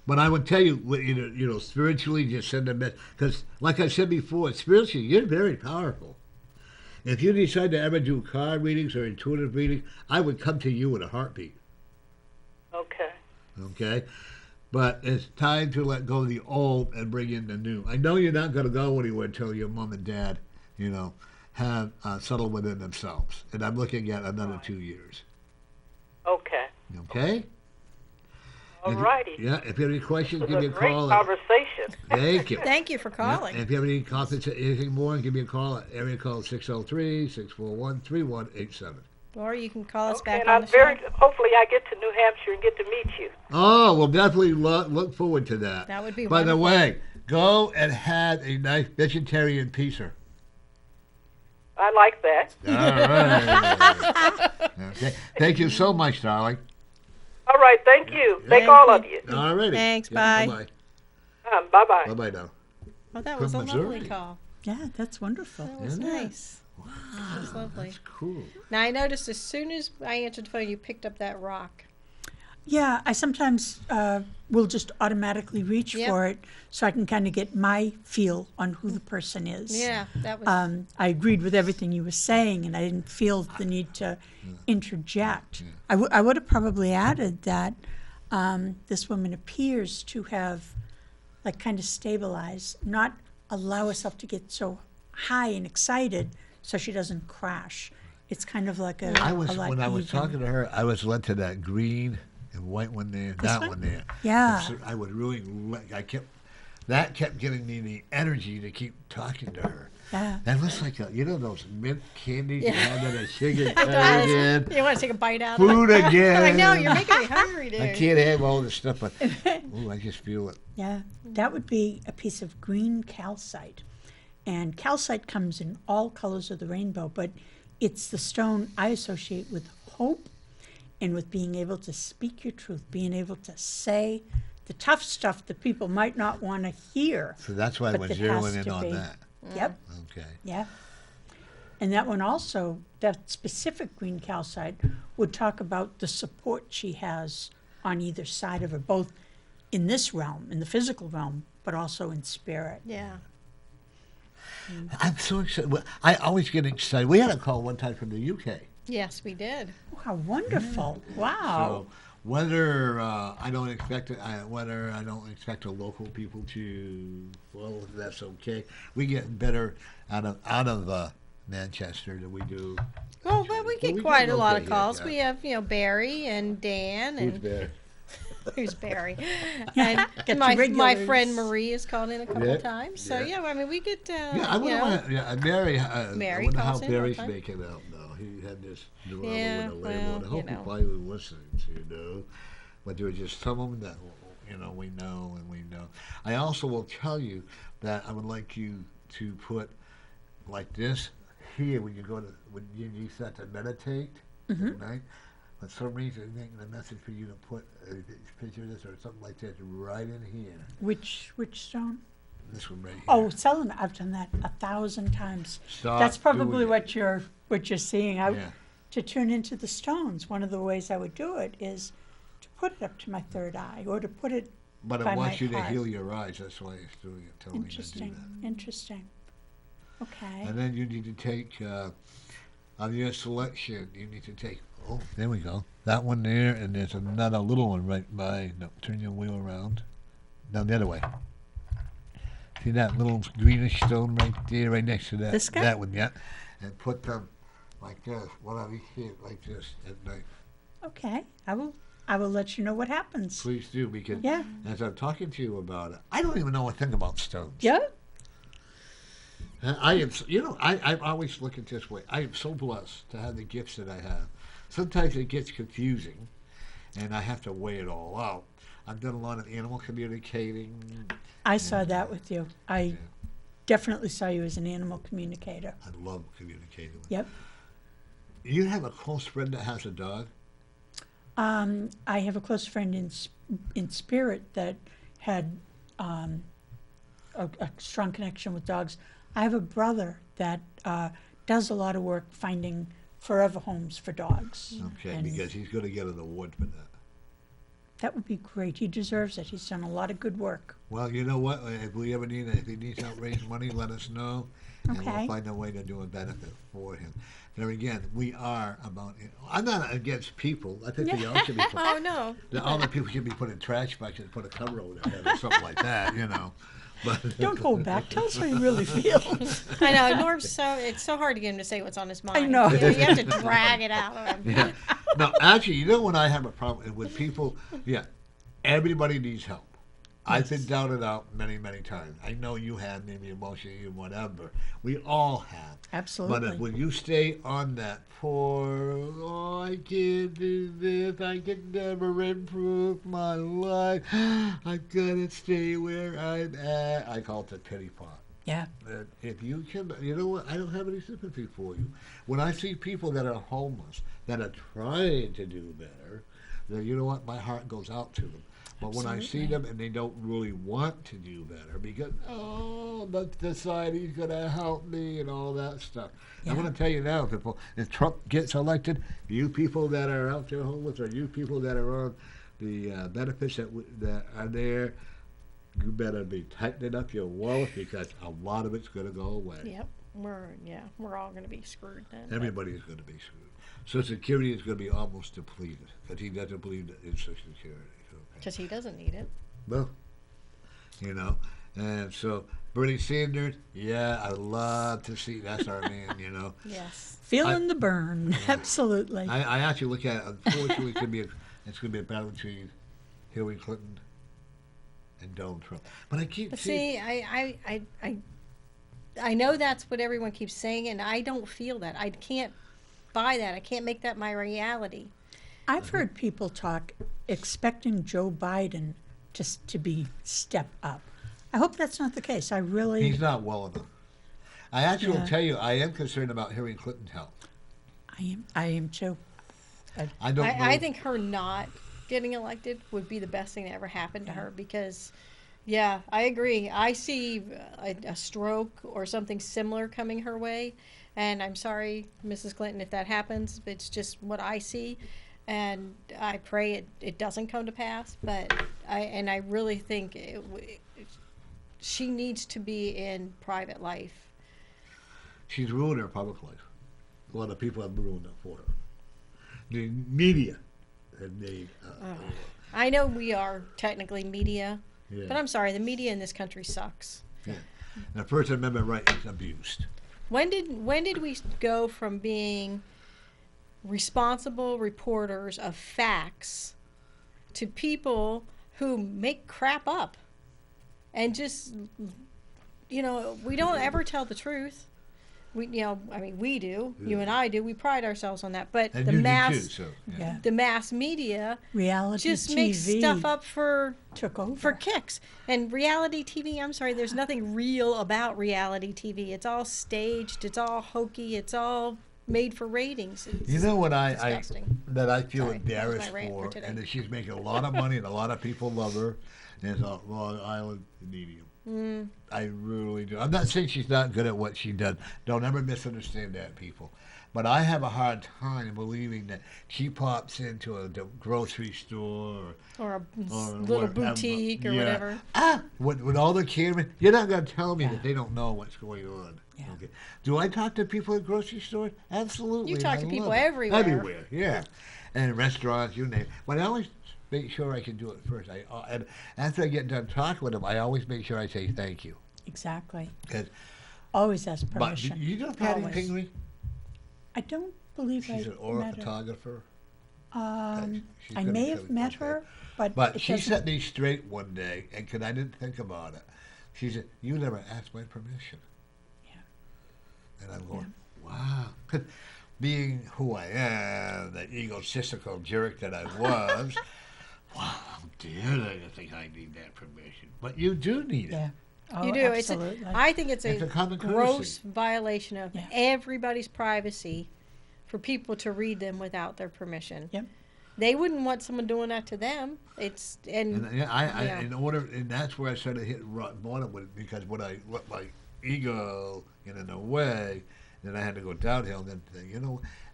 But I would tell you, spiritually, just send a message. Because, like I said before, spiritually, you're very powerful. If you decide to ever do card readings or intuitive readings, I would come to you in a heartbeat. Okay. Okay? But it's time to let go of the old and bring in the new. I know you're not going to go anywhere until your mom and dad, have settled within themselves. And I'm looking at another 2 years. Okay. Okay? All righty. Yeah, if you have any questions, It give was me a a great call. conversation. Thank you. Thank you for calling. Yeah, if you have any comments, anything more, give me a call at area code 603-641-3187. Or you can call us Okay, back and on I'm the show. hopefully I get to New Hampshire and get to meet you. Oh, we'll definitely look forward to that. That would be By the wonderful. way, go and have a nice vegetarian pizza. I like that. All right. Okay. Thank you so much, darling. All right, thank you. Thank Thank all you. of you. All righty. Thanks, bye. Bye-bye. Bye-bye. Bye-bye now. Oh, that was a From lovely Missouri. call. Yeah, that's wonderful. That was Isn't it? nice. That was lovely. That's cool. Now, I noticed as soon as I answered the phone, you picked up that rock. Yeah, I sometimes will just automatically reach Yep. for it so I can kind of get my feel on who the person is. Yeah, that was. I agreed with everything you were saying, and I didn't feel the need to interject. I would have probably added that this woman appears to have, like, kind of stabilized, not allow herself to get so high and excited so she doesn't crash. It's kind of like a lot When I was even. talking to her, I was led to that green and white one there, that one? one there. Yeah. And so I would really, that kept giving me the energy to keep talking to her. Yeah. That looks like those mint candies you Yeah. had that are sugar coated in. You want to take a bite out Food of it? again. I know, you're making me hungry, dude. I can't have all this stuff, but ooh, I just feel it. Yeah, that would be a piece of green calcite. And calcite comes in all colors of the rainbow, but it's the stone I associate with hope and with being able to speak your truth, being able to say the tough stuff that people might not want to hear. So that's why but we're that zeroing has in to on be. that. Yep, Okay. yeah. And that one also, that specific green calcite, would talk about the support she has on either side of her, both in this realm, in the physical realm, but also in spirit. Yeah. I'm so excited. Well, I always get excited. We had a call one time from the UK. Yes, we did. Oh, how wonderful. Wow. So whether I don't expect it, whether I don't expect the local people to, well, that's okay. We get better out of Manchester than we do. Well, but we Well, get we quite get a lot okay of here, calls. yeah. We have, Barry and Dan Who's and better? who's Barry, Get and your my regulars. friend Marie has called in a couple Yeah, times. So yeah. I mean, we get Yeah, I wonder Mary I wonder how calls in all the Barry's time. making out now. He had this dilemma Yeah, with a landlord. I well, hope he finally listens, But there are just some of them that, we know and we know. I also will tell you that I would like you to put like this here when you start to meditate at night. For some reason, I think the message for you to put a picture of this or something like that right in here. Which stone? This one right here. Oh, Sullivan, I've done that 1,000 times. Stop That's probably doing it. what you're seeing. Yeah. To tune into the stones, one of the ways I would do it is to put it up to my third eye or to put it But by I want my you to heart. heal your eyes. That's why it's doing it, telling me to do Interesting. that. Interesting. Okay. And then you need to take, on your selection, you need to take, oh, there we go. That one there, and there's another little one right by, no, turn your wheel around. No, the other way. See that little greenish stone right there, right next to that? This guy? That one, yeah. And put them like this, one on each hand, like this, at night. Okay. I will let you know what happens. Please do, because Yeah. as I'm talking to you about it, I don't even know a thing about stones. Yeah. I am, I always look at it this way. I am so blessed to have the gifts that I have. Sometimes it gets confusing, and I have to weigh it all out. I've done a lot of animal communicating. I saw that with you. I definitely saw you as an animal communicator. I love communicating with. Yep. You have a close friend that has a dog? I have a close friend in spirit that had a strong connection with dogs. I have a brother that does a lot of work finding forever homes for dogs. Okay, And because he's going to get an award for that. that would be great. He deserves it. He's done a lot of good work. Well, you know what? If we ever need, if he needs help raise money, let us know, and we'll Okay. find a way to do a benefit for him. There again, we are about. I'm not against people. I think they all should be. Oh no. All the people should be put in trash buckets and put a cover over their head or something like that, But Don't hold back. Tell us how you really feel. I know Norm's it's so hard to get him to say what's on his mind. I know. You have to drag it out of him. yeah. No, actually, when I have a problem with people, everybody needs help. I've been down and out many, many times. I know you have, maybe emotionally and whatever. We all have. Absolutely. But when you stay on that I can't do this, I can never improve my life, I gotta stay where I'm at. I call it the pity pot. Yeah. And if you can, you know what? I don't have any sympathy for you. When I see people that are homeless, that are trying to do better, then you know what? My heart goes out to them. But when I see them and they don't really want to do better because, the society's going to help me and all that stuff. Yeah. I'm going to tell you now, people, if Trump gets elected, you people that are out there homeless or you people that are on the benefits that are there, you better be tightening up your wallet because a lot of it's going to go away. Yep. We're all going to be screwed then. Everybody's going to be screwed. Social Security is going to be almost depleted because he doesn't believe in Social Security. Because he doesn't need it. Well, and so Bernie Sanders, I'd love to see, that's our man, Yes. Feeling the burn. Absolutely. I actually look at it, unfortunately, it's going to be a battle between Hillary Clinton and Donald Trump. But I keep But seeing, see, I I know that's what everyone keeps saying, and I don't feel that. I can't buy that. I can't make that my reality. I've heard people talk expecting Joe Biden to be step up. I hope that's not the case. I really. He's not well enough. I actually Yeah. will tell you, I am concerned about Hillary Clinton's health. I am too. I don't know. I think her not getting elected would be the best thing that ever happened to her because, yeah, I agree. I see a stroke or something similar coming her way. And I'm sorry, Mrs. Clinton, if that happens. It's just what I see. And I pray it doesn't come to pass. But I really think she needs to be in private life. She's ruined her public life. A lot of people have ruined it for her. The media have made. I know we are technically media, Yeah. but I'm sorry, the media in this country sucks. Yeah. The First Amendment right is abused. When did we go from being responsible reporters of facts to people who make crap up and just, we don't ever tell the truth. We do. You and I do. We pride ourselves on that. But And the you mass, do too, so. Yeah. the mass media Reality just TV makes stuff up for took over. for kicks. And reality TV, I'm sorry, there's nothing real about reality TV. It's all staged. It's all hokey. It's all made for ratings. It's You know what I disgusting. that I feel Sorry, that was my embarrassed rant for for, today. and that she's making a lot of money, and a lot of people love her. Is Long Island medium. I really do. I'm not saying she's not good at what she does. Don't ever misunderstand that, people. But I have a hard time believing that she pops into a grocery store Or a or little whatever. boutique or Yeah. whatever. With all the cameras, you're not going to tell me that they don't know what's going on. Yeah. Okay. Do I talk to people at grocery stores? Absolutely. You talk I to people love it. everywhere. Everywhere, yeah. And restaurants, you name it. But I always make sure I can do it first. And after I get done talking with them, I always make sure I say thank you. Exactly. 'Cause- Always ask but permission. you know Patty Always. Pingree? I don't believe She's I an oral met her. photographer. She's I gonna may be have coming, met okay. her, but But it she doesn't- set me straight one day, and because I didn't think about it, she said, "You never asked my permission." Yeah. And I'm going, wow. 'Cause being who I am, the egotistical jerk that I was, wow, how dare I think I need that permission? But you do need it. Yeah. Oh, You do. Absolutely. I think it's It's a a common gross courtesy. violation of Yeah. everybody's privacy for people to read them without their permission. Yep. They wouldn't want someone doing that to them. And I Yeah. and that's where I started hitting rock bottom with it, because when I let my ego get in the way, then I had to go downhill. Then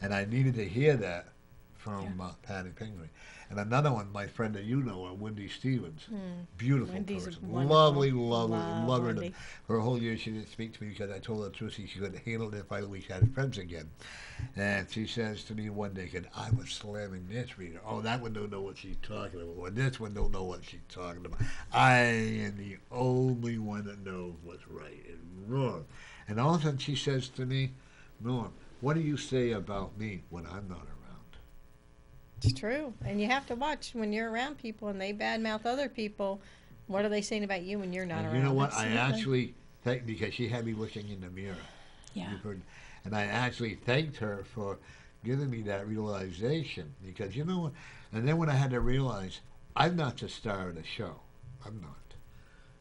and I needed to hear that from Patty Pingree. And another one, my friend that you know, Wendy Stevens, beautiful Wendy's person, wonderful. lovely, Love love her. Wendy. For a whole year, she didn't speak to me because I told her the truth. She couldn't handle it. And finally, we had friends again. And she says to me one day, "I was slamming this reader. Oh, that one don't know what she's talking about. Or this one don't know what she's talking about. I am the only one that knows what's right and wrong." And all of a sudden, she says to me, "Norm, what do you say about me when I'm not around?" It's true. And you have to watch when you're around people and they badmouth other people. What are they saying about you when you're not And around? you know what? I Absolutely. actually thanked, because she had me looking in the mirror. Yeah. You've heard, and I actually thanked her for giving me that realization, because you know what? And then when I had to realize, I'm not the star of the show. I'm not.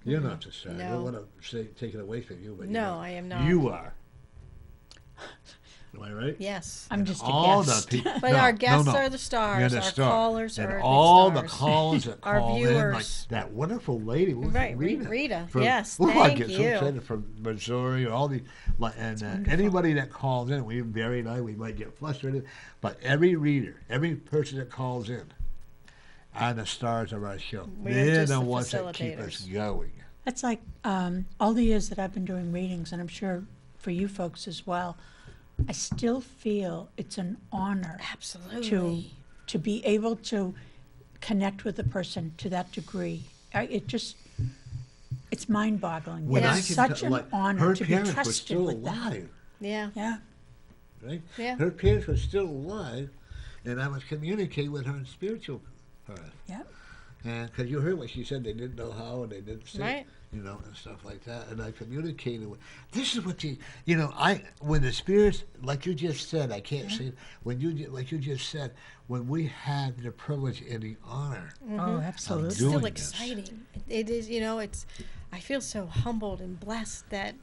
You're not the star. I No. don't want to take it away from you, but No, I am not. You are. Am I right? Yes. I'm just a All guest. the people. But our guests are the stars. You're the Our star. callers and are the all the stars. callers that Our call in, like viewers. that wonderful lady, what was Right, it, Rita. Rita, From, yes, I thank get so you. excited, from Missouri, all the, and anybody that calls in, Barry and I, we might get frustrated, but every reader, every person that calls in, are the stars of our show. We are They're just the the ones that keep us facilitators. going. That's like all the years that I've been doing readings, and I'm sure for you folks as well, I still feel it's an honor Absolutely. to be able to connect with a person to that degree. It's mind-boggling. When It's I can such tell, an like, honor her to be parents were trusted still with that. alive, Yeah. Yeah, right? Yeah. Her parents were still alive, and I was communicating with her in spiritual path. yeah. And because you heard what she said, they didn't know how and they didn't say, Right. you know, and stuff like that. And I communicated with. This is what when the spirits, like you just said, I can't say like you just said, when we have the privilege and the honor. Oh, It's absolutely. doing still this. exciting. It is, it's, I feel so humbled and blessed that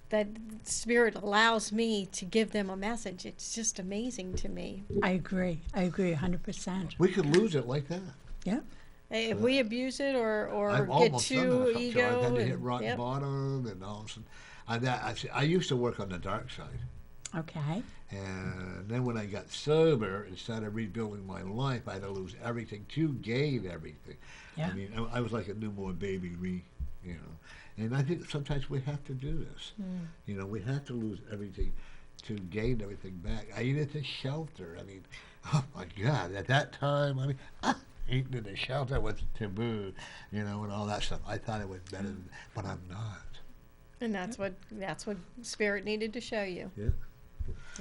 that Spirit allows me to give them a message. It's just amazing to me. I agree. I agree 100%. We could lose it like that. Yeah. If we abuse it or I've get almost done too that. So ego, I've had to hit and- rock yep. bottom and all. I used to work on the dark side. Okay. And then when I got sober and started rebuilding my life, I had to lose everything to gain everything. Yeah. I mean, I was like a newborn baby, you know. And I think sometimes we have to do this. You know, we have to lose everything to gain everything back. I needed the shelter. I mean, oh my God, at that time, I mean, eating in the shelter was taboo, you know, and all that stuff. I thought it was better, but I'm not. And that's what Spirit needed to show you. Yeah,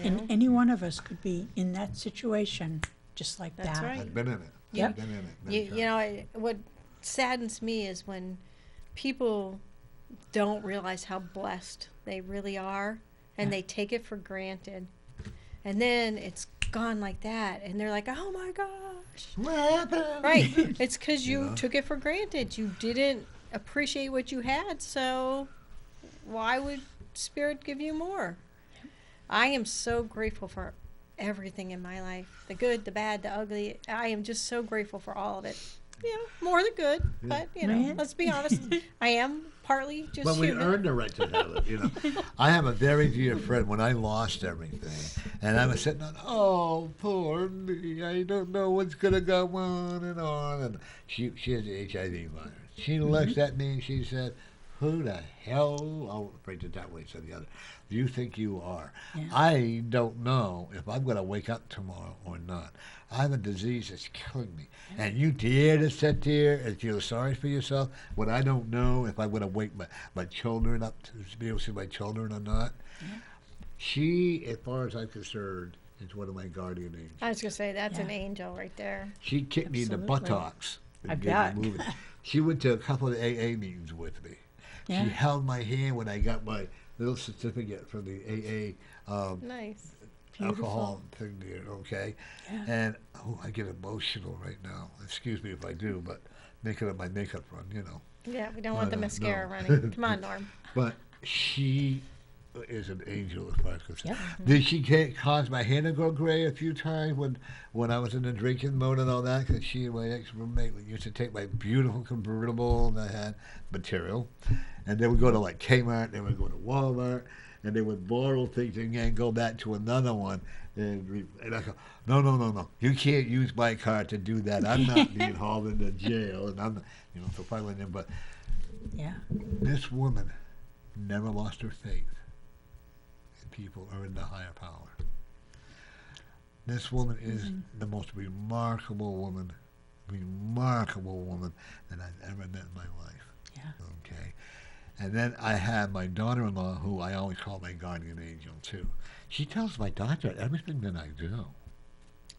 you know? And any one of us could be in that situation just like That's that. right. I've been in it. Yep. I've been in it. many You times. know, what saddens me is when people don't realize how blessed they really are, and they take it for granted, and then it's gone like that, and they're like, "Oh my gosh!" What happened? Right? It's because you know? took it for granted. You didn't appreciate what you had, so why would Spirit give you more? I am so grateful for everything in my life, the good, the bad, the ugly. I am just so grateful for all of it. You know, more the good, but Right. let's be honest. I am partly just But we human. earned the right to have it, you know. I have a very dear friend when I lost everything, and I was sitting on, oh, poor me, I don't know what's going to go on. And she has the HIV virus. She looked at me and she said, who the hell, I'll phrase it that way, said the other, do you think you are? Yeah. I don't know if I'm going to wake up tomorrow or not. I have a disease that's killing me. And you dare to sit there and feel sorry for yourself when I don't know if I'm going to wake my children up to be able to see my children or not. She, as far as I'm concerned, is one of my guardian angels. I was gonna say that's an Yeah. angel right there. She kicked me in the Absolutely. buttocks. and I gave me bet. moving. She went to a couple of AA meetings with me. Yeah. She held my hand when I got my little certificate from the AA Nice. alcohol thing there, okay? Yeah. And, I get emotional right now. Excuse me if I do, but making up my makeup run, you know. Yeah, we don't want the no. mascara running. Come on, Norm. But she is an angel as far as concerned. Yep. Did she cause my hair to go gray a few times when I was in the drinking mode and all that? Because she and my ex-roommate used to take my beautiful convertible that had material, and they would go to like Kmart, they would go to Walmart, and they would borrow things and then go back to another one. And I go, no, you can't use my car to do that. I'm not being hauled into jail, and I'm not, so finally, but Yeah. this woman never lost her faith in people or in the higher power. This woman is the most remarkable woman that I've ever met in my life. Yeah. Okay. And then I have my daughter-in-law, who I always call my guardian angel, too. She tells my doctor everything that I do.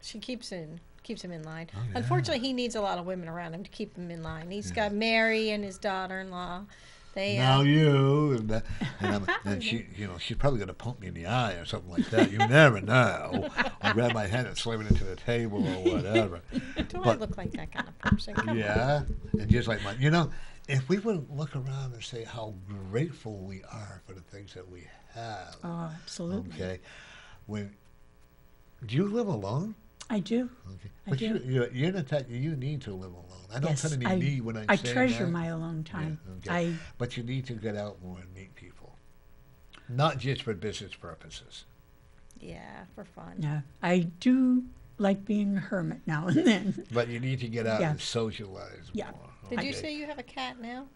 She keeps him in line. Oh, yeah. Unfortunately, he needs a lot of women around him to keep him in line. He's Yeah. got Mary and his daughter-in-law. They Now you, and she, she's probably going to pump me in the eye or something like that. You never know. I'll grab my hand and slam it into the table or whatever. do I But- look like that kind of person? Come on. Yeah, and just like if we would look around and say how grateful we are for the things that we have. Oh, absolutely. Okay, do you live alone? I do. Okay, I but do. you're the type you need to live alone. I don't Yes, tend to be me when I say treasure that. my alone time. Yeah, okay. But you need to get out more and meet people, not just for business purposes. Yeah, for fun. No, I do like being a hermit now and then. But you need to get out Yeah. and socialize Yeah. more. Did you okay? say you have a cat now?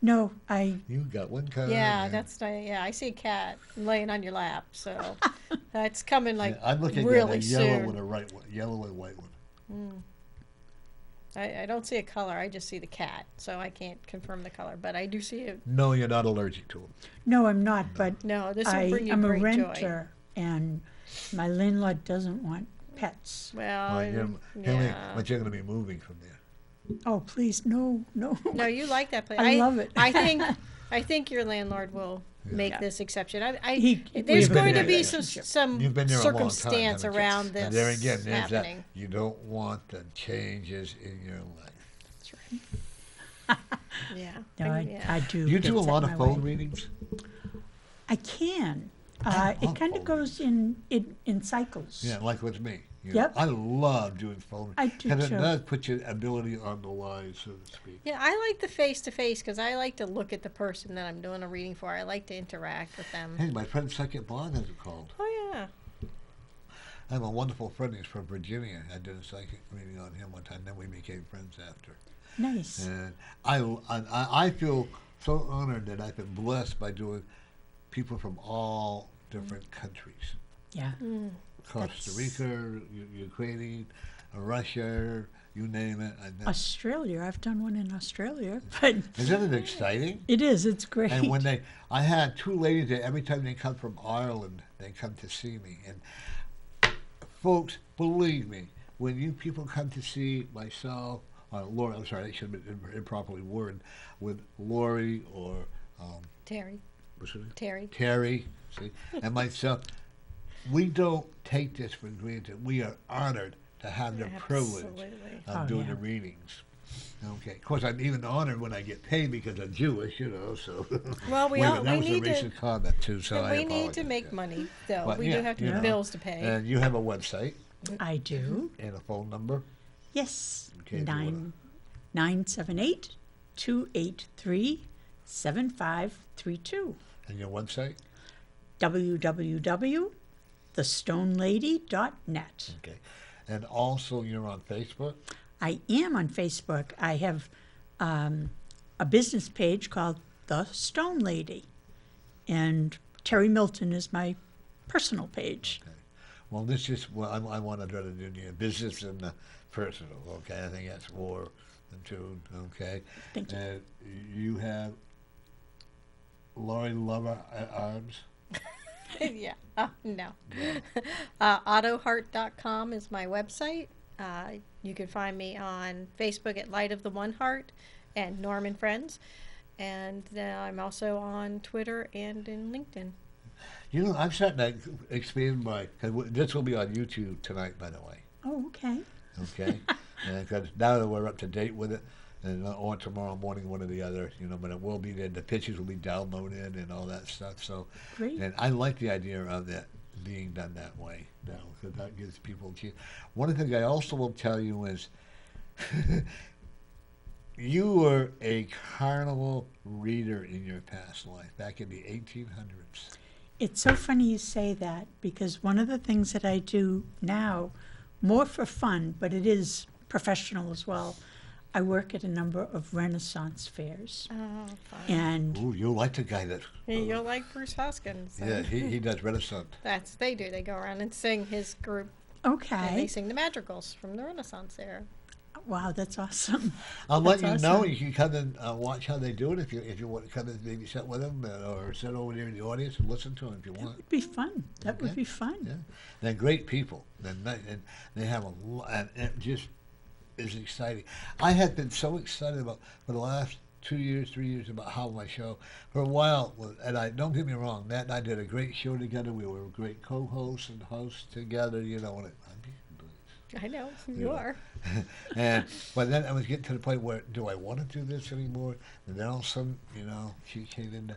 No, You got one car. Yeah, and- I see a cat laying on your lap, so that's coming like I'm looking really at a yellow soon. and a yellow and white one. I don't see a color. I just see the cat, so I can't confirm the color. But I do see it. No, you're not allergic to them. no, I'm not. But No, this will I bring you am a great joy. renter, and my landlord doesn't want pets. Well, Well, yeah. but you're going to be moving from there. Oh, please, no, no. No, you like that place. I love it. I think your landlord will make this exception. We There's have a going to good be relationship. some You've been there a long time, circumstance haven't you? around And this there again, there's happening. that you don't want the changes in your life. That's right. Yeah. No, I do. You get do a set lot of my phone way. readings? I can. I It love kind phone of goes in cycles. Yeah, like with me. You Yep. know, I love doing phone I do because it too. does put your ability on the line, so to speak. Yeah, I like the face-to-face because I like to look at the person that I'm doing a reading for. I like to interact with them. Hey, my friend Second Blonde has it called. Oh, yeah. I have a wonderful friend. He's from Virginia. I did a psychic reading on him one time. Then we became friends after. Nice. And I feel so honored that I've been blessed by doing people from all different countries. Yeah. Costa That's- Rica, Ukraine, Russia, you name it. Australia. I've done one in Australia, but Isn't it exciting? it is. It's great. And when I had two ladies that every time they come from Ireland, they come to see me. And folks, believe me, when you people come to see myself, Lori, I'm sorry, I should have been improperly worded, with Lori or Terry. what's her name? Terry. See, and myself, we don't take this for granted. We are honored to have the privilege Absolutely. of Oh, doing yeah. the readings. Okay, of course, I'm even honored when I get paid because I'm Jewish, you know. So, Well, Wait a minute, that we was a need to. racist comment too. So I We need to apologize, make yeah. money, though. But, we yeah, do have to you have know, bills to pay. And you have a website I do. and a phone number. Yes. Okay, if you wanna- 978-283-7532. And your website. www.thestonelady.net. Okay, and also you're on Facebook. I am on Facebook. I have a business page called The Stone Lady, and Terry Milton is my personal page. Okay. Well, this is well, I want to try to do the business and the personal. Okay, I think that's more than two. Okay. Thank you. And you have Lori Lover Arms. Yeah. No. Autoheart.com is my website. You can find me on Facebook at Light of the One Heart and Norman Friends. And I'm also on Twitter and in LinkedIn. You know, I'm starting to expand my. Cause this will be on YouTube tonight, by the way. Oh, okay. Okay, because now that we're up to date with it, and or tomorrow morning, one or the other, you know. But it will be there. The pictures will be downloaded and all that stuff. So, Great. and I like the idea of that being done that way now, because that gives people a chance. One of the things I also will tell you is, you were a carnival reader in your past life, back in the 1800s. It's so funny you say that because one of the things that I do now, more for fun, but it is professional as well, I work at a number of Renaissance fairs. Oh, fine. And Ooh, you're like the guy that. You're like Bruce Hoskins. Yeah, he does Renaissance. That's they do. They go around and sing his group. And they okay. sing the madrigals from the Renaissance era. Wow, that's awesome. I'll let That's you know. awesome. You can come and watch how they do it if you want to come and maybe sit with them or sit over there in the audience and listen to them if you That want. would be fun. That would Yeah. be fun. Yeah, they're great people. And they have a lot, and it just is exciting. I have been so excited about for the last 2 years, 3 years about how my show for a while. And I don't get me wrong, Matt and I did a great show together. We were great co-hosts and hosts together. You know, I know you Yeah. are. but then I was getting to the point where, do I want to do this anymore? And then all of a sudden, you know, she came in,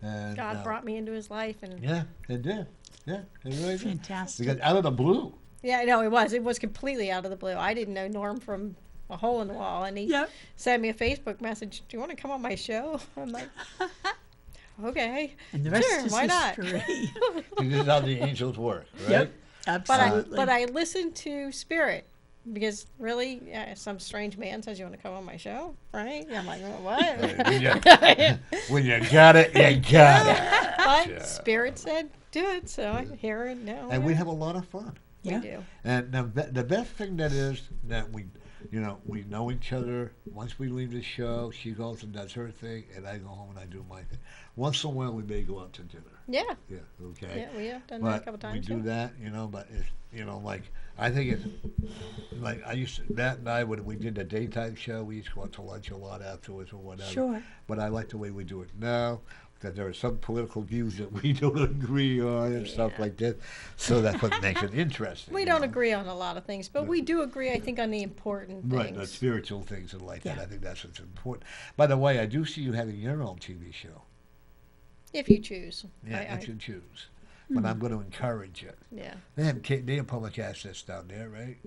and God brought me into his life, and yeah, it did. Yeah, it really did. Fantastic. Because out of the blue, yeah, I know it was. It was completely out of the blue. I didn't know Norm from a hole in the wall, and he Yep. sent me a Facebook message. Do you want to come on my show? I'm like, okay, And the rest sure, is why not? history. this is how the angels work, right? Yep. But Absolutely. I listened to Spirit because really, some strange man says you want to come on my show, right? I'm like, what? When you got it, you got it. But Spirit said do it, so I hear it now. And we have a lot of fun. we Yeah. do. And the best thing that is that we know each other. Once we leave the show, she goes and does her thing, and I go home and I do my thing. Once in a while, we may go out to dinner. Yeah. Yeah, okay. Yeah, we have done that a couple times. We do that, but it's, like, I think it's, like, Matt and I, when we did the daytime show, we used to go out to lunch a lot afterwards or whatever. Sure. But I like the way we do it now, that there are some political views that we don't agree on and stuff like that. So that's what makes it interesting. We don't agree on a lot of things, but we do agree, I think, on the important things. Right, the spiritual things and like that. Yeah. I think that's what's important. By the way, I do see you having your own TV show. If you choose. Yeah, if you choose. But I'm going to encourage it. Yeah. They have public access down there, right?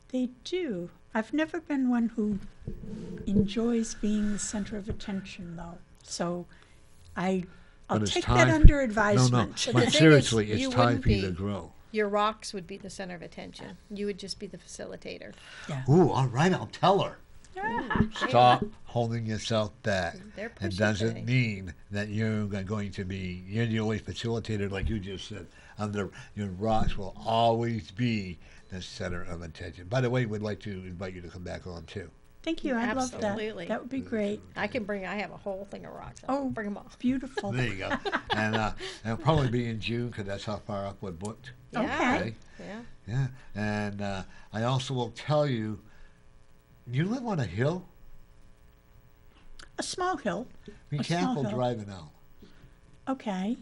They do. I've never been one who enjoys being the center of attention, though. So I'll But it's take time that under No, advisement. But but the thing seriously, is, it's you time wouldn't for you to be. grow. Your rocks would be the center of attention. You would just be the facilitator. Yeah. Ooh, all right, I'll tell her. Ah, Stop holding yourself back. They're It pushing doesn't things. mean that you're going to be, you're the only facilitator, like you just said. Your rocks will always be the center of attention. By the way, we'd like to invite you to come back on, too. Thank you. I'd love Absolutely. that. That would be great. I have a whole thing of rocks. Oh, Bring them all. Beautiful. There you go. And it'll probably be in June, because that's how far up we're booked. Okay. Yeah. Yeah. And I also will tell you, you live on a hill? A small hill. Be A small careful hill. driving out. Okay.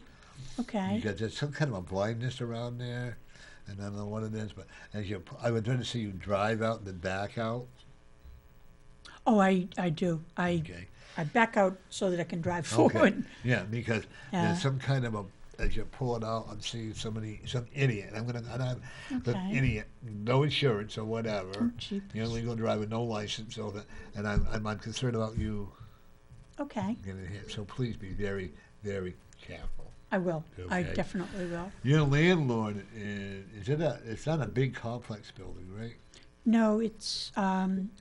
Okay. Because there's some kind of a blindness around there. And I don't know what it is, but I would rather see you drive out than back out. Oh, I do. Okay. I back out so that I can drive Okay. forward. Yeah, because Yeah. there's some kind of as you pull it out, I'm seeing some idiot. I'm an Okay. idiot, no insurance or whatever. Oh, jeepers. You're a legal driver, no license, so that, and I'm concerned about you Okay. getting hit. So please be very, very careful. I will. I Okay. definitely will. Your landlord it's not a big complex building, right? No, it's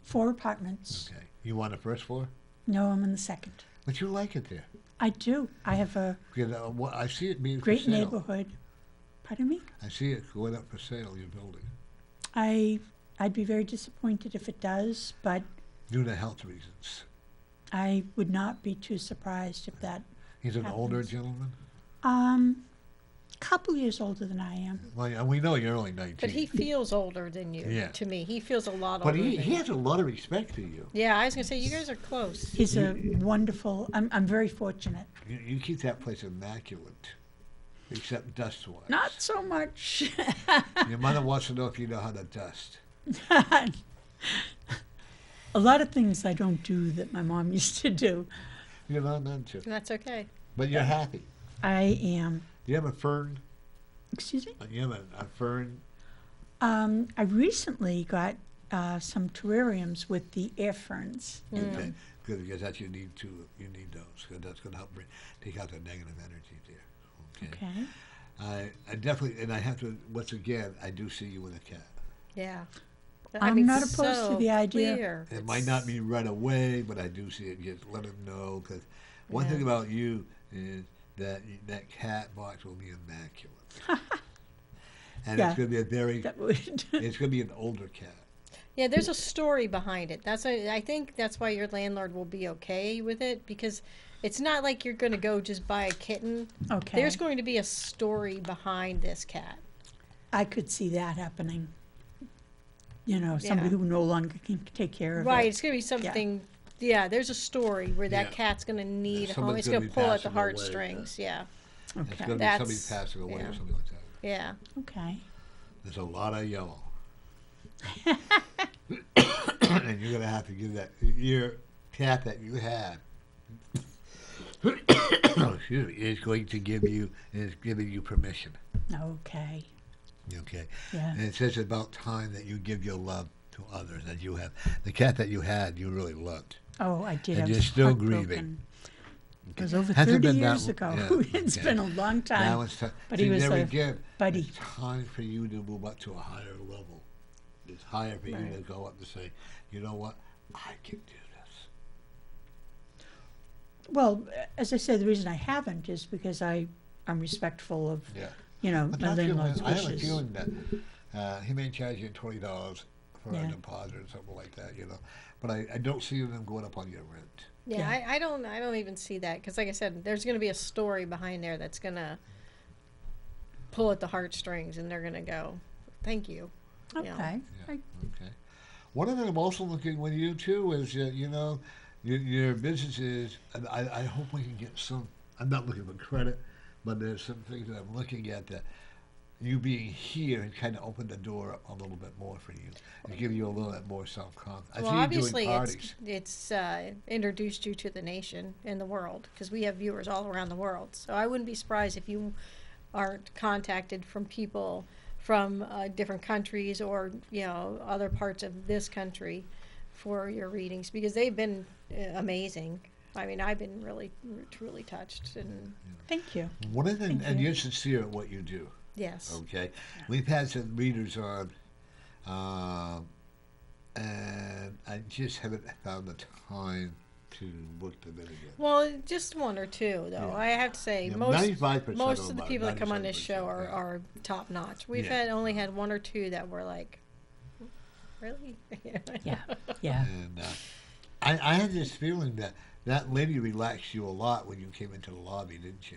4 apartments. Okay. You want the first floor? No, I'm in the second. But you like it there. I do. I have a Because, I see it being great for sale. neighborhood. Pardon me? I see it going up for sale, your building, I'd be very disappointed if it does, but due to health reasons. I would not be too surprised if that He's an older happens. gentleman? couple years older than I am. Well, and we know you're only 19. But he feels older than you. Yeah. To me, he feels a lot But older. he than has a lot of respect for you. Yeah, I was gonna say you guys are close. He's a wonderful. I'm very fortunate. You keep that place immaculate, except dust-wise. Not so much. Your mother wants to know if you know how to dust. A lot of things I don't do that my mom used to do. You're not none to. That's okay. But you're happy. I am. You have a fern? Excuse me? You have a fern? I recently got some terrariums with the air ferns. Okay. Good, because that's you need those. 'Cause that's going to help take out the negative energy there. Okay. Okay. I definitely, and I have to, once again, I do see you with a cat. Yeah. I'm not opposed to so the idea. clear. It might not be right away, but I do see it. Just let him know, because one thing about you is that cat box will be immaculate. And Yeah. it's going to be a very, That would. it's going to be an older cat. Yeah, there's a story behind it. I think that's why your landlord will be okay with it, because it's not like you're going to go just buy a kitten. Okay. There's going to be a story behind this cat. I could see that happening. You know, somebody Yeah. who no longer can take care of Right, it. it's going to be something. Yeah, there's a story where that Yeah. cat's going to need a home. someone's It's gonna going to be pull at the passing away, heartstrings. Yeah. It's going Okay. to be That's- somebody passing away yeah. or something like that. Yeah. Okay. There's a lot of yellow. And you're going to have to give that, your cat that you had, excuse me, is giving you permission. Okay. Okay. Yeah. And it says about time that you give your love to others, that you have. The cat that you had, you really loved. Oh, I did. And I you're was still heartbroken. grieving. It was over Hasn't 30 been that years lo- ago. yeah, It's okay. been a long time. Now it's time. But he was there a again, buddy. It's time for you to move up to a higher level. It's higher for you to go up and say, you know what, I can do this. Well, as I said, the reason I haven't is because I'm respectful of, Yeah. you know, But my I landlord's have a wishes. feeling that he may charge you $20 for a deposit or something like that, But I don't see them going up on your rent. Yeah, I don't even see that because, like I said, there's going to be a story behind there that's going to pull at the heartstrings, and they're going to go, "Thank you." Okay. Yeah. Okay. One of them I'm also looking with you too is your businesses, and I hope we can get some. I'm not looking for credit, but there's some things that I'm looking at that you being here and kind of opened the door up a little bit more for you and give you a little bit more self-confidence. I Well, see you obviously, doing parties. it's introduced you to the nation and the world because we have viewers all around the world. So I wouldn't be surprised if you aren't contacted from people from different countries or other parts of this country for your readings because they've been amazing. I mean, I've been really, truly touched. And Thank you. One of the things, and you're sincere at what you do. yes. Okay. We've had some readers on, and I just haven't found the time to look them in again. Well, just one or two, though. Yeah. I have to say, Yeah, most 95% most of the about people that come on this 97%, show yeah. are top notch. We've Yeah. only had one or two that were like, really? Yeah. Yeah. And I had this feeling that lady relaxed you a lot when you came into the lobby, didn't she?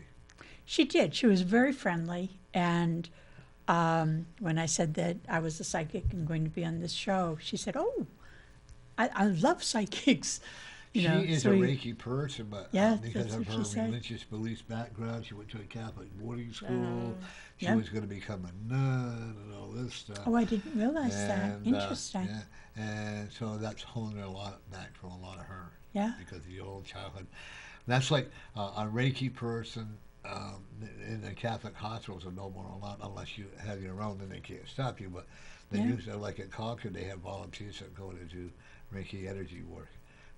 She did. She was very friendly. And when I said that I was a psychic and going to be on this show, she said, "Oh, I love psychics." She is so a we- Reiki person, but Yeah, because that's of what her she said. religious beliefs background, she went to a Catholic boarding school. She Yep. was going to become a nun and all this stuff. Oh, I didn't realize that. And, Interesting. yeah, and so that's holding her a lot back from a lot of her. Yeah. Because of the old childhood. That's like a Reiki person in the Catholic hospitals are no more allowed unless you have your own, then they can't stop you. But they Yeah. usually, like at Concord, they have volunteers that go to do Reiki energy work.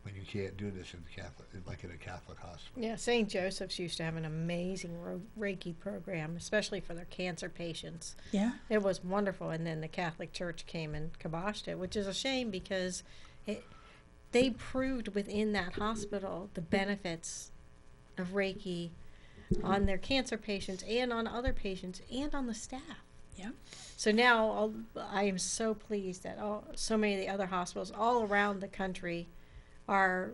When you can't do this in Catholic, like in a Catholic hospital. Yeah, St. Joseph's used to have an amazing Reiki program, especially for their cancer patients. Yeah. It was wonderful, and then the Catholic Church came and kiboshed it, which is a shame because they proved within that hospital the benefits of Reiki on their cancer patients and on other patients and on the staff. Yeah. So now I am so pleased that so many of the other hospitals all around the country are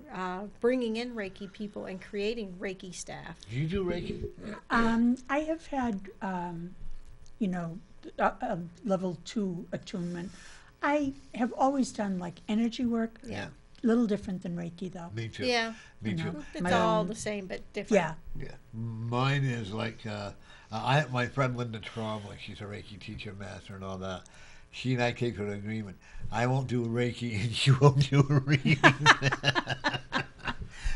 bringing in Reiki people and creating Reiki staff. Do you do Reiki? I have had, a level 2 attunement. I have always done like energy work. Yeah. A little different than Reiki, though. Me too. Yeah. Me You too. know. It's My all own- the same but different. Yeah. Yeah, mine is like I have my friend Linda Trombley. She's a Reiki teacher, master, and all that. She and I came to an agreement. I won't do a Reiki, and you won't do a reading.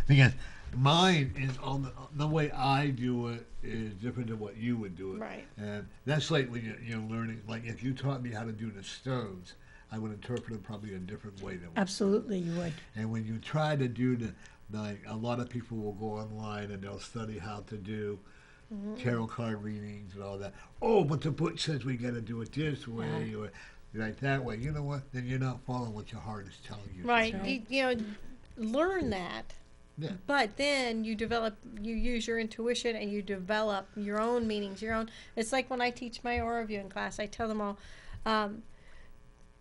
Because mine is on the way I do it is different than what you would do it. Right. And that's like when you're learning. Like if you taught me how to do the stones, I would interpret them probably a different way than what Absolutely, you would. and when you try to do like a lot of people will go online and they'll study how to do tarot card readings and all that. Oh, but the book says we got to do it this way or like that way. You know what? Then you're not following what your heart is telling you. Right. That's right. You learn that. Yeah. But then you use your intuition and you develop your own meanings, your own. It's like when I teach my aura viewing class, I tell them all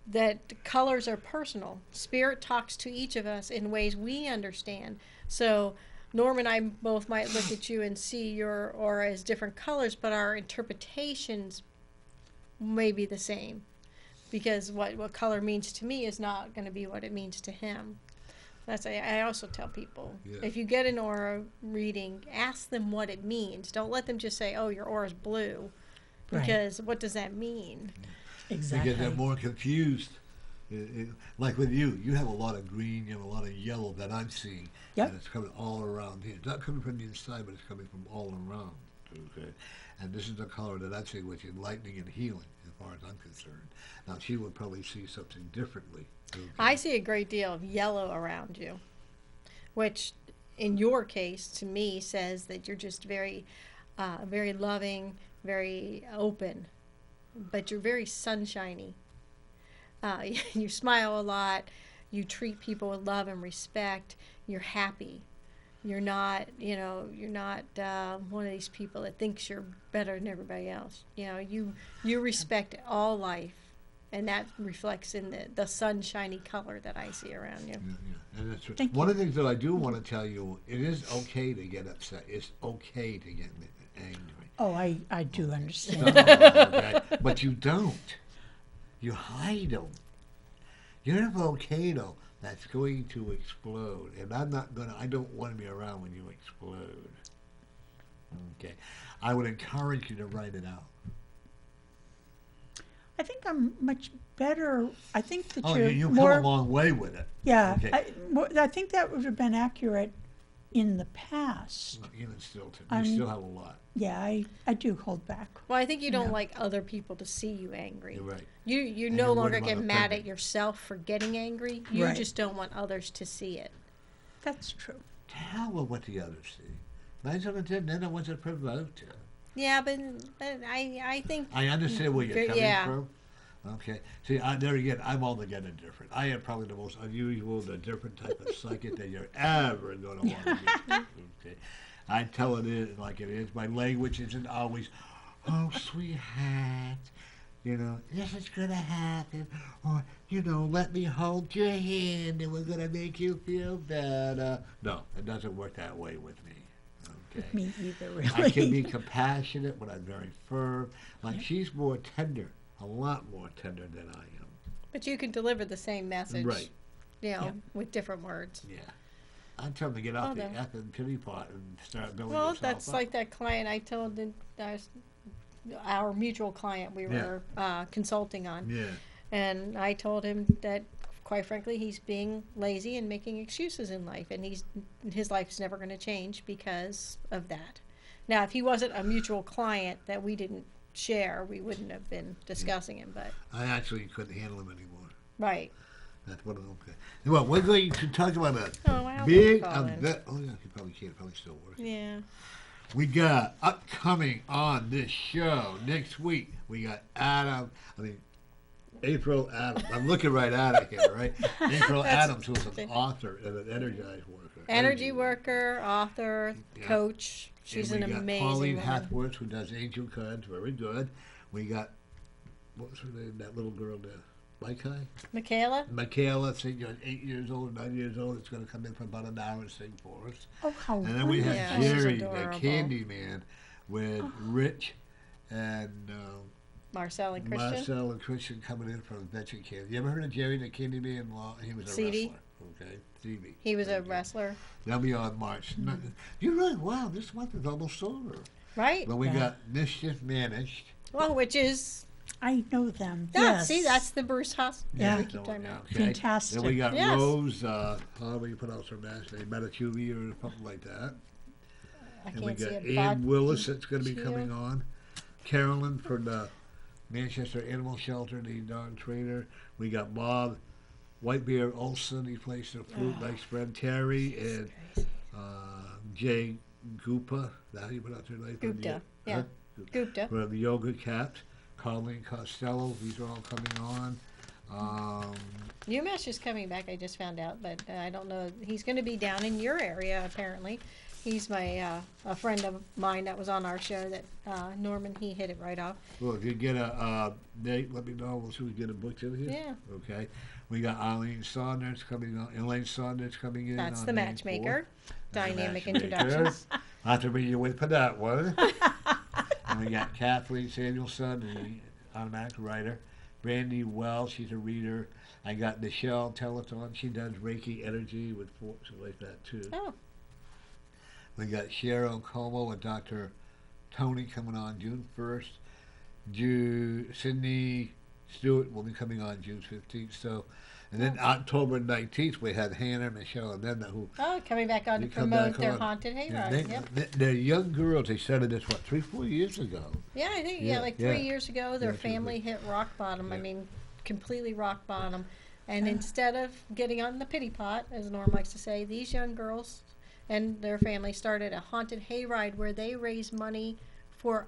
that colors are personal. Spirit talks to each of us in ways we understand. So Norm and I both might look at you and see your aura as different colors, but our interpretations may be the same. Because what color means to me is not going to be what it means to him. I also tell people, if you get an aura reading, ask them what it means. Don't let them just say, "Oh, your aura's blue," Right. because what does that mean? Exactly. Because they're more confused. Like with you have a lot of green, you have a lot of yellow that I'm seeing. Yep. And it's coming all around here. It's not coming from the inside, but it's coming from all around. Okay. And this is the color that I'm seeing, which is enlightening and healing, as far as I'm concerned. Now, she would probably see something differently. Okay. I see a great deal of yellow around you, which, in your case, to me, says that you're just very, very loving, very open, but you're very sunshiny. You smile a lot. You treat people with love and respect. You're happy. You're not one of these people that thinks you're better than everybody else. You respect all life, and that reflects in the sunshiny color that I see around you. Yeah. And that's right. Thank One of the things that I do want to tell you, it is okay to get upset. It's okay to get angry. Oh, I do understand. Okay? But you don't. You hide them. You're a volcano that's going to explode, and I don't want to be around when you explode. Okay. I would encourage you to write it out. I think I'm much better. I think that Oh, you're you more. come a long way with it. Yeah, Okay. I think that would have been accurate in the past. Well, even still, you still have a lot. Yeah, I do hold back. Well, I think you don't Yeah. like other people to see you angry. You're right. You And no you're worried longer about get mad offending. at yourself for getting angry. You Right. just don't want others to see it. That's true. Tell them what the others see. 9 times out of 10, they're the ones that provoke you. Yeah, but I think I understand where you're coming Yeah. from. Okay. See, there again, I'm altogether different. I am probably the most unusual, the different type of psychic that you're ever going to want to meet. Okay. I tell it like it is. My language isn't always, oh, sweetheart, this is going to happen. Or, let me hold your hand and we're going to make you feel better. No, it doesn't work that way with me. Okay. Me either, really. I can be compassionate, but I'm very firm. Like she's more tender, a lot more tender than I am. but you can deliver the same message, Right. Yeah. with different words. Yeah. I'm telling them to get off the Although- effing pity pot and start building Well, yourself that's up. like that client I told our mutual client we were consulting on. Yeah. And I told him that, quite frankly, he's being lazy and making excuses in life, and his life is never going to change because of that. Now, if he wasn't a mutual client that we didn't share, we wouldn't have been discussing him. But I actually couldn't handle him anymore. right. That's one of them. Okay. Well, we're going to talk about a Oh, wow. big Colin. event. Oh, yeah, you probably can't. Probably still working. Yeah. We got upcoming on this show next week. We got April Adams. I'm looking right at it here, right? April Adams, who's an author and an energized worker. Energy worker, author, Yeah. coach. She's And an we got amazing Pauline woman. Hathworth, who does angel cards, very good. We got, what was her name, that little girl there? Micah? Michaela? Michaela, sing, 8 years old, 9 years old. It's going to come in for about an hour and sing for us. Oh, how And then we have Yeah, she's Jerry, the adorable. candy man, with Rich and Marcel and Christian? Marcel and Christian coming in from Venture Candy. You ever heard of Jerry, the candy man? Well, he was a CD? wrestler. Okay, CD. He was a Okay. wrestler. They'll be on March. You're right. Wow, this month is almost over. Right? But we Yeah. got Mischief Managed. Well, which is I know them. that. Yes. See, that's the Bruce Haas. Yeah. We keep talking about. Fantastic. Then we got Yes. Rose, how do we pronounce her last name? Metachuvi or something like that. I And we can't see got it. Ann Willis that's going to be Chia. coming on. Carolyn from the Manchester Animal Shelter, the dog trainer. We got Bob Whitebeard Olson. He plays the flute. Nice friend Terry and Jay Gupa. That how you pronounce her name? Gupta, yeah. Gupta. From the Yoga Cat. Colleen Costello. These are all coming on. UMass is coming back. I just found out, but I don't know. He's going to be down in your area apparently. He's my a friend of mine that was on our show. That Norman, he hit it right off. Well, if you get a date, let me know. We'll see if we get a book in here. Yeah. Okay. We got Eileen Saunders coming on. Elaine Saunders coming in. That's on the May matchmaker. 4th. Dynamic Matchmaker. introductions. I have to read you with for that one. And we got Kathleen Samuelson, the automatic writer. Brandy Wells, she's a reader. I got Michelle Teleton. She does Reiki energy with forks like that too. Oh, We got Cheryl Como and Dr. Tony coming on June 1st. Sydney Stewart will be coming on June 15th. So, and then October 19th we had Hannah, Michelle, and Linda who coming back on to they come promote back their on. haunted Yeah, hayride. Yep. they're young girls. They started this, 3-4 years ago. Yeah, I think Yeah, like yeah. 3 years ago, their Yeah, family hit rock bottom. I Yeah. mean, completely rock bottom. And instead of getting on the pity pot, as Norm likes to say, these young girls and their family started a haunted hayride where they raise money for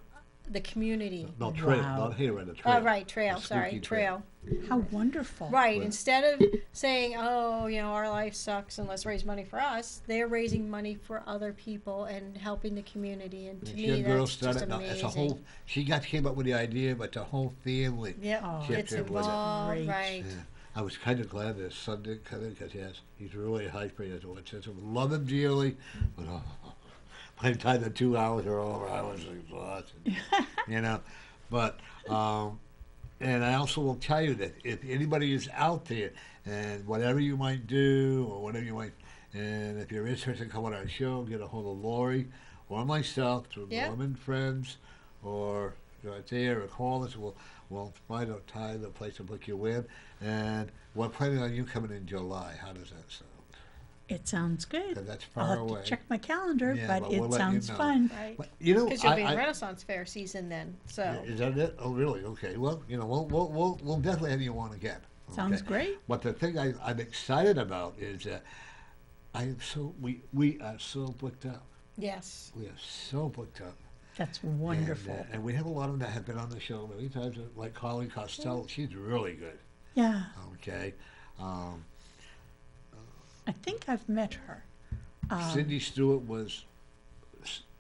the community. No, trail, Wow. not here in the trail. Oh, right, trail. The Sorry, spooky trail. How wonderful. Right. Right. Instead of saying, "Oh, our life sucks and let's raise money for us," they're raising money for other people and helping the community. And to And me, she had girls that's just started. Now, amazing. it's a whole. She came up with the idea, but the whole family. Yeah, Oh, chipped it's in with it. involved, Great. right? Yeah. I was kind of glad that his son didn't come in because he's really hyper. Love him dearly, but by the time the 2 hours are over, I was exhausted. But and I also will tell you that if anybody is out there and whatever you might do or whatever you might, and if you're interested in coming on our show, get a hold of Lori or myself through Yeah. Norman Friends or right there or call us. We'll find a time, a place to book you in. And we're planning on you coming in July. How does that sound? It sounds good. 'Cause that's I'll far have away. to check my calendar, Yeah, but but we'll it let you sounds know. fun. Right. But, Because you'll be in Renaissance Fair season then. So Is that it? Oh, really? Okay. Well, we'll definitely have you on again. Sounds Okay? great. But the thing I'm excited about is that we are so booked up. yes, We are so booked up. That's wonderful. And we have a lot of them that have been on the show many times, like Colleen Costello. She's really good. Yeah, Okay. I think I've met her. Cindy Stewart was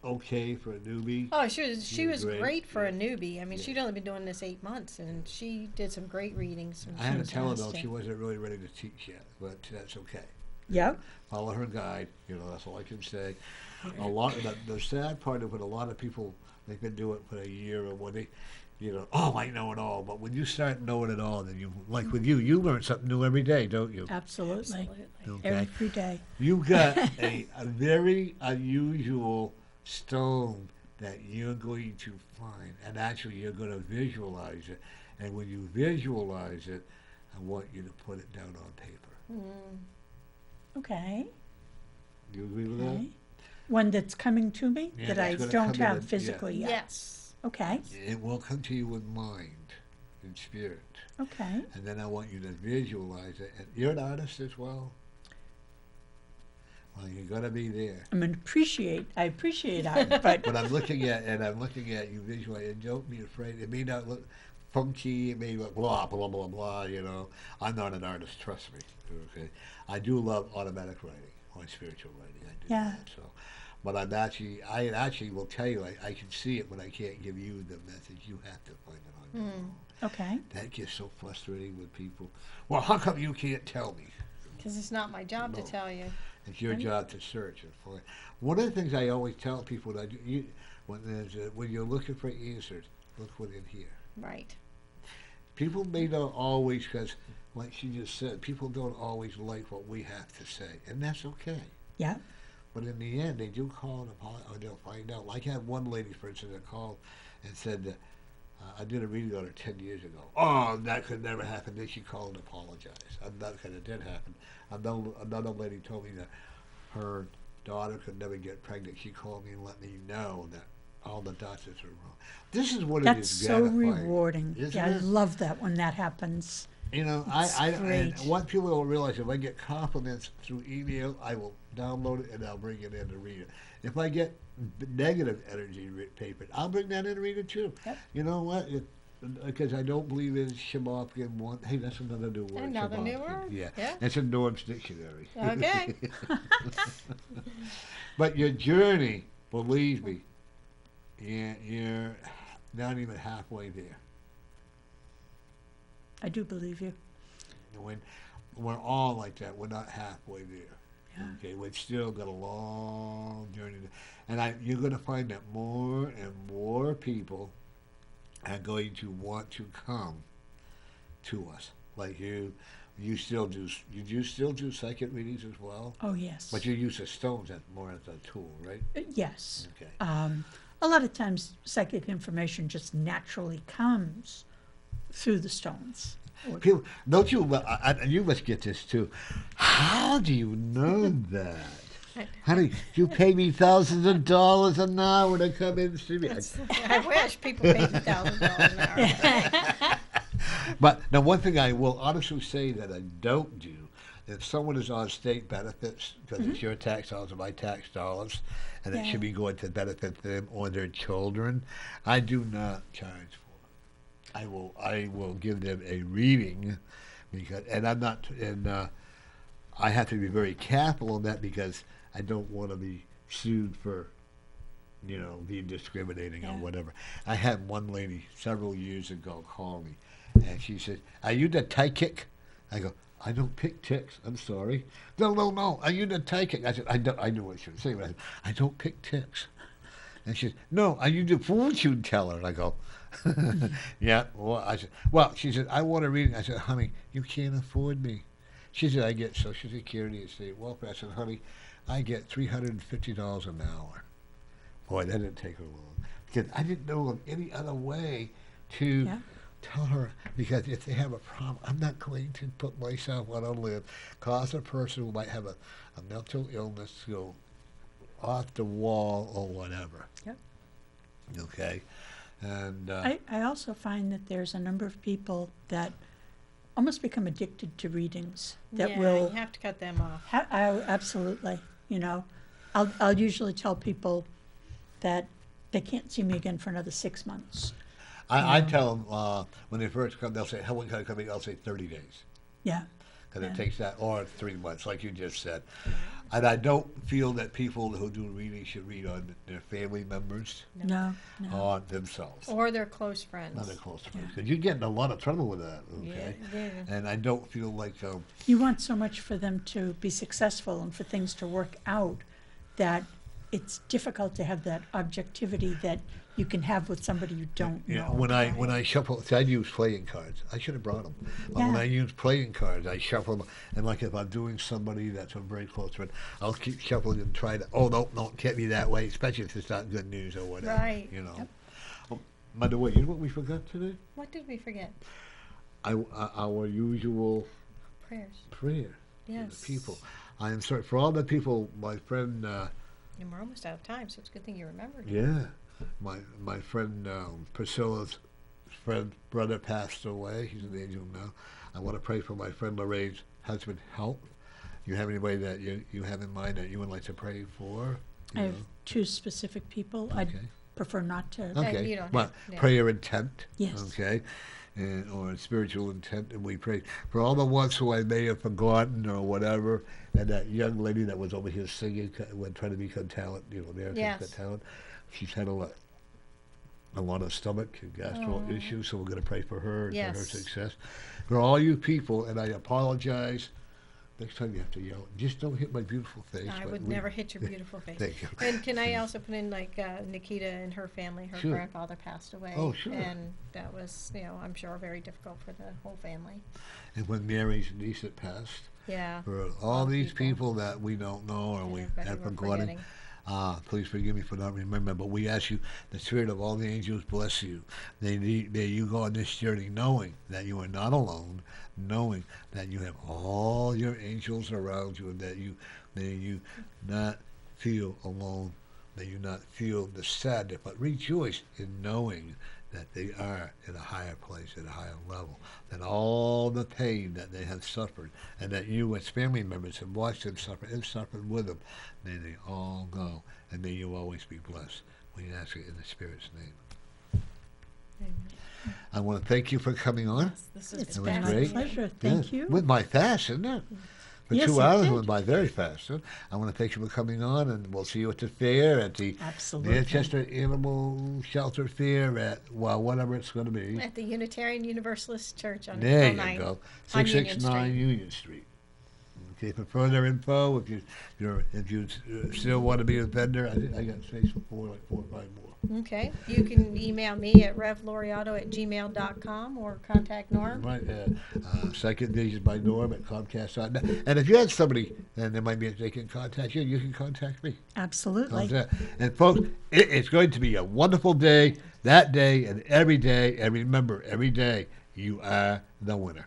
okay for a newbie. oh, she was great. great for a newbie. I mean, Yeah. she'd only been doing this 8 months, and she did some great readings. I had to tell her though Fantastic. she wasn't really ready to teach yet, but that's okay. Yep. Follow her guide. That's all I can say. A lot. The sad part of it, a lot of people they've been doing it for a year or when they, I know it all. But when you start knowing it all, then like with you learn something new every day, don't you? Absolutely. Absolutely. Okay. Every day. You've got a very unusual stone that you're going to find, and actually you're going to visualize it. And when you visualize it, I want you to put it down on paper. Okay. You agree with Okay. that? One that's coming to me Yeah, that I it's gonna don't come in have and- yeah. physically yet. Yes. Okay. It will come to you in mind, in spirit. Okay. And then I want you to visualize it. And you're an artist as well? Well, you're going to be there. I appreciate art, but But I'm looking at you visualize and don't be afraid. It may not look funky, it may look blah, blah, blah, blah, I'm not an artist, trust me. Okay. I do love automatic writing, or spiritual writing. I do Yeah. that. So, but I actually will tell you, I can see it, but I can't give you the message. You have to find it on your own. okay. That gets so frustrating with people. Well, how come you can't tell me? Because it's not my job to No. tell you. It's your job to search and find. One of the things I always tell people that when you're looking for answers, look within here. Right. People may not always, because like she just said, people don't always like what we have to say, and that's okay. Yeah. But in the end, they do call or they'll find out. Like I had one lady, for instance, that called and said that I did a reading on her 10 years ago. Oh, that could never happen. Then she called and apologized. I'm not because it did happen. Another lady told me that her daughter could never get pregnant. She called me and let me know that all the doctors are wrong. This is what it That's is so gratifying, rewarding. isn't Yeah, I it? love that when that happens. And great. what people don't realize, if I get compliments through email, I will download it and I'll bring it in to read it. If I get negative energy paper, I'll bring that in to read it too. Yep. You know what? Because I don't believe in Shabopkin one. Hey, that's another new word. Another new Shabopkin. word? Yeah. Yeah. It's in Norm's dictionary. Okay. But your journey, believe me, you're not even halfway there. I do believe you. When we're all like that, we're not halfway there. Yeah. Okay, we've still got a long journey, and you're going to find that more and more people are going to want to come to us. Like you still do. You do still do psychic readings as well, Oh, yes. but you use the stones as more as a tool, right? Yes. Okay. A lot of times psychic information just naturally comes through the stones. People, don't you? You must get this too. How do you know that? Honey, you pay me thousands of dollars an hour to come in and see me. I wish people paid me $1,000 an hour. But now, one thing I will honestly say that I don't do if someone is on state benefits, because it's your tax dollars or my tax dollars, and it should be going to benefit them or their children, I do not charge for it. I will give them a reading, because, and I'm not, and I have to be very careful on that because I don't want to be sued for, being discriminating or whatever. I had one lady several years ago call me, and she said, "Are you the psychic?" I go, "I don't pick ticks. I'm sorry." No. Are you the psychic? I said, I knew what she was saying. But I said, "I don't pick ticks." And she said, "No, are you the fortune teller?" And I go, "Yeah." Well, I said, "Well," she said, "I want a reading." I said, "Honey, you can't afford me." She said, "I get Social Security and state welfare." I said, "Honey, I get $350 an hour." Boy, that didn't take her long, because I didn't know of any other way to tell her, because if they have a problem, I'm not going to put myself on a limb, cause a person who might have a mental illness to go off the wall or whatever. Yep. Okay? And I also find that there's a number of people that almost become addicted to readings that will. You have to cut them off. Absolutely. I'll usually tell people that they can't see me again for another 6 months. I tell them when they first come, they'll say, "How long can I come in?" I'll say 30 days. Yeah. Because it takes that, or 3 months, like you just said. And I don't feel that people who do readings should read on their family members No. or themselves. Or their close friends. Not their close friends. Because you get in a lot of trouble with that, okay? Yeah. And I don't feel like... You want so much for them to be successful and for things to work out that it's difficult to have that objectivity that you can have with somebody you don't know. When I shuffle, see, I use playing cards. I should have brought them. But when I use playing cards, I shuffle them. And like if I'm doing somebody that's a very close friend, I'll keep shuffling and try to, no, can't be that way, especially if it's not good news or whatever. Right. Yep. Oh, by the way, you know what we forgot today? What did we forget? Our usual Prayers. prayer Yes. for the people. I am sorry for all the people, my friend... and we're almost out of time, so it's a good thing you remembered. Yeah. My friend Priscilla's brother passed away. He's an angel now. I want to pray for my friend Lorraine's husband, Help. You have anybody that you have in mind that you would like to pray for? I have two specific people. I'd prefer not to. Okay. You don't Well, have- prayer intent. Yes. Okay. Or spiritual intent, and we pray for all the ones who I may have forgotten or whatever, and that young lady that was over here singing when trying to become talent, America's Got Talent. She's had a lot of stomach and gastro issues, so we're going to pray for her and for her success. For all you people, and I apologize. Next time you have to yell, just don't hit my beautiful face. I would never hit your beautiful face. Thank you. And can I also put in Nikita and her family? Her grandfather passed away. Oh, sure. And that was, I'm sure very difficult for the whole family. And when Mary's niece had passed, Yeah. for all these people that we don't know or we everybody have we're forgotten, forgetting. please forgive me for not remembering, but we ask you, the spirit of all the angels bless you. May you go on this journey knowing that you are not alone, knowing that you have all your angels around you, and that may you not feel alone, may you not feel the sadness, but rejoice in knowing that they are in a higher place, at a higher level, than all the pain that they have suffered, and that you as family members have watched them suffer and suffered with them. May they all go, and may you always be blessed. We ask it in the Spirit's name. Amen. I want to thank you for coming on. This It's is was been my great. pleasure. Thank Yes. you. Went by fast, isn't it? For Yes, 2 it hours, did. it went by very fast. Huh? I want to thank you for coming on, and we'll see you at the fair, at the Absolutely. Manchester Animal Shelter Fair at, whatever it's going to be. at the Unitarian Universalist Church on There April you 9th, go. on Union 669 Street. Union Street. Okay, for further info, if you still want to be a vendor, I got space for 4 or 5 more. Okay. You can email me at revloriato@gmail.com or contact Norm. Right, Second Vision by Norm at Comcast.net. And if you had somebody, and there might be they can contact you, you can contact me. Absolutely. And folks, it's going to be a wonderful day, that day, and every day. And remember, every day, you are the winner.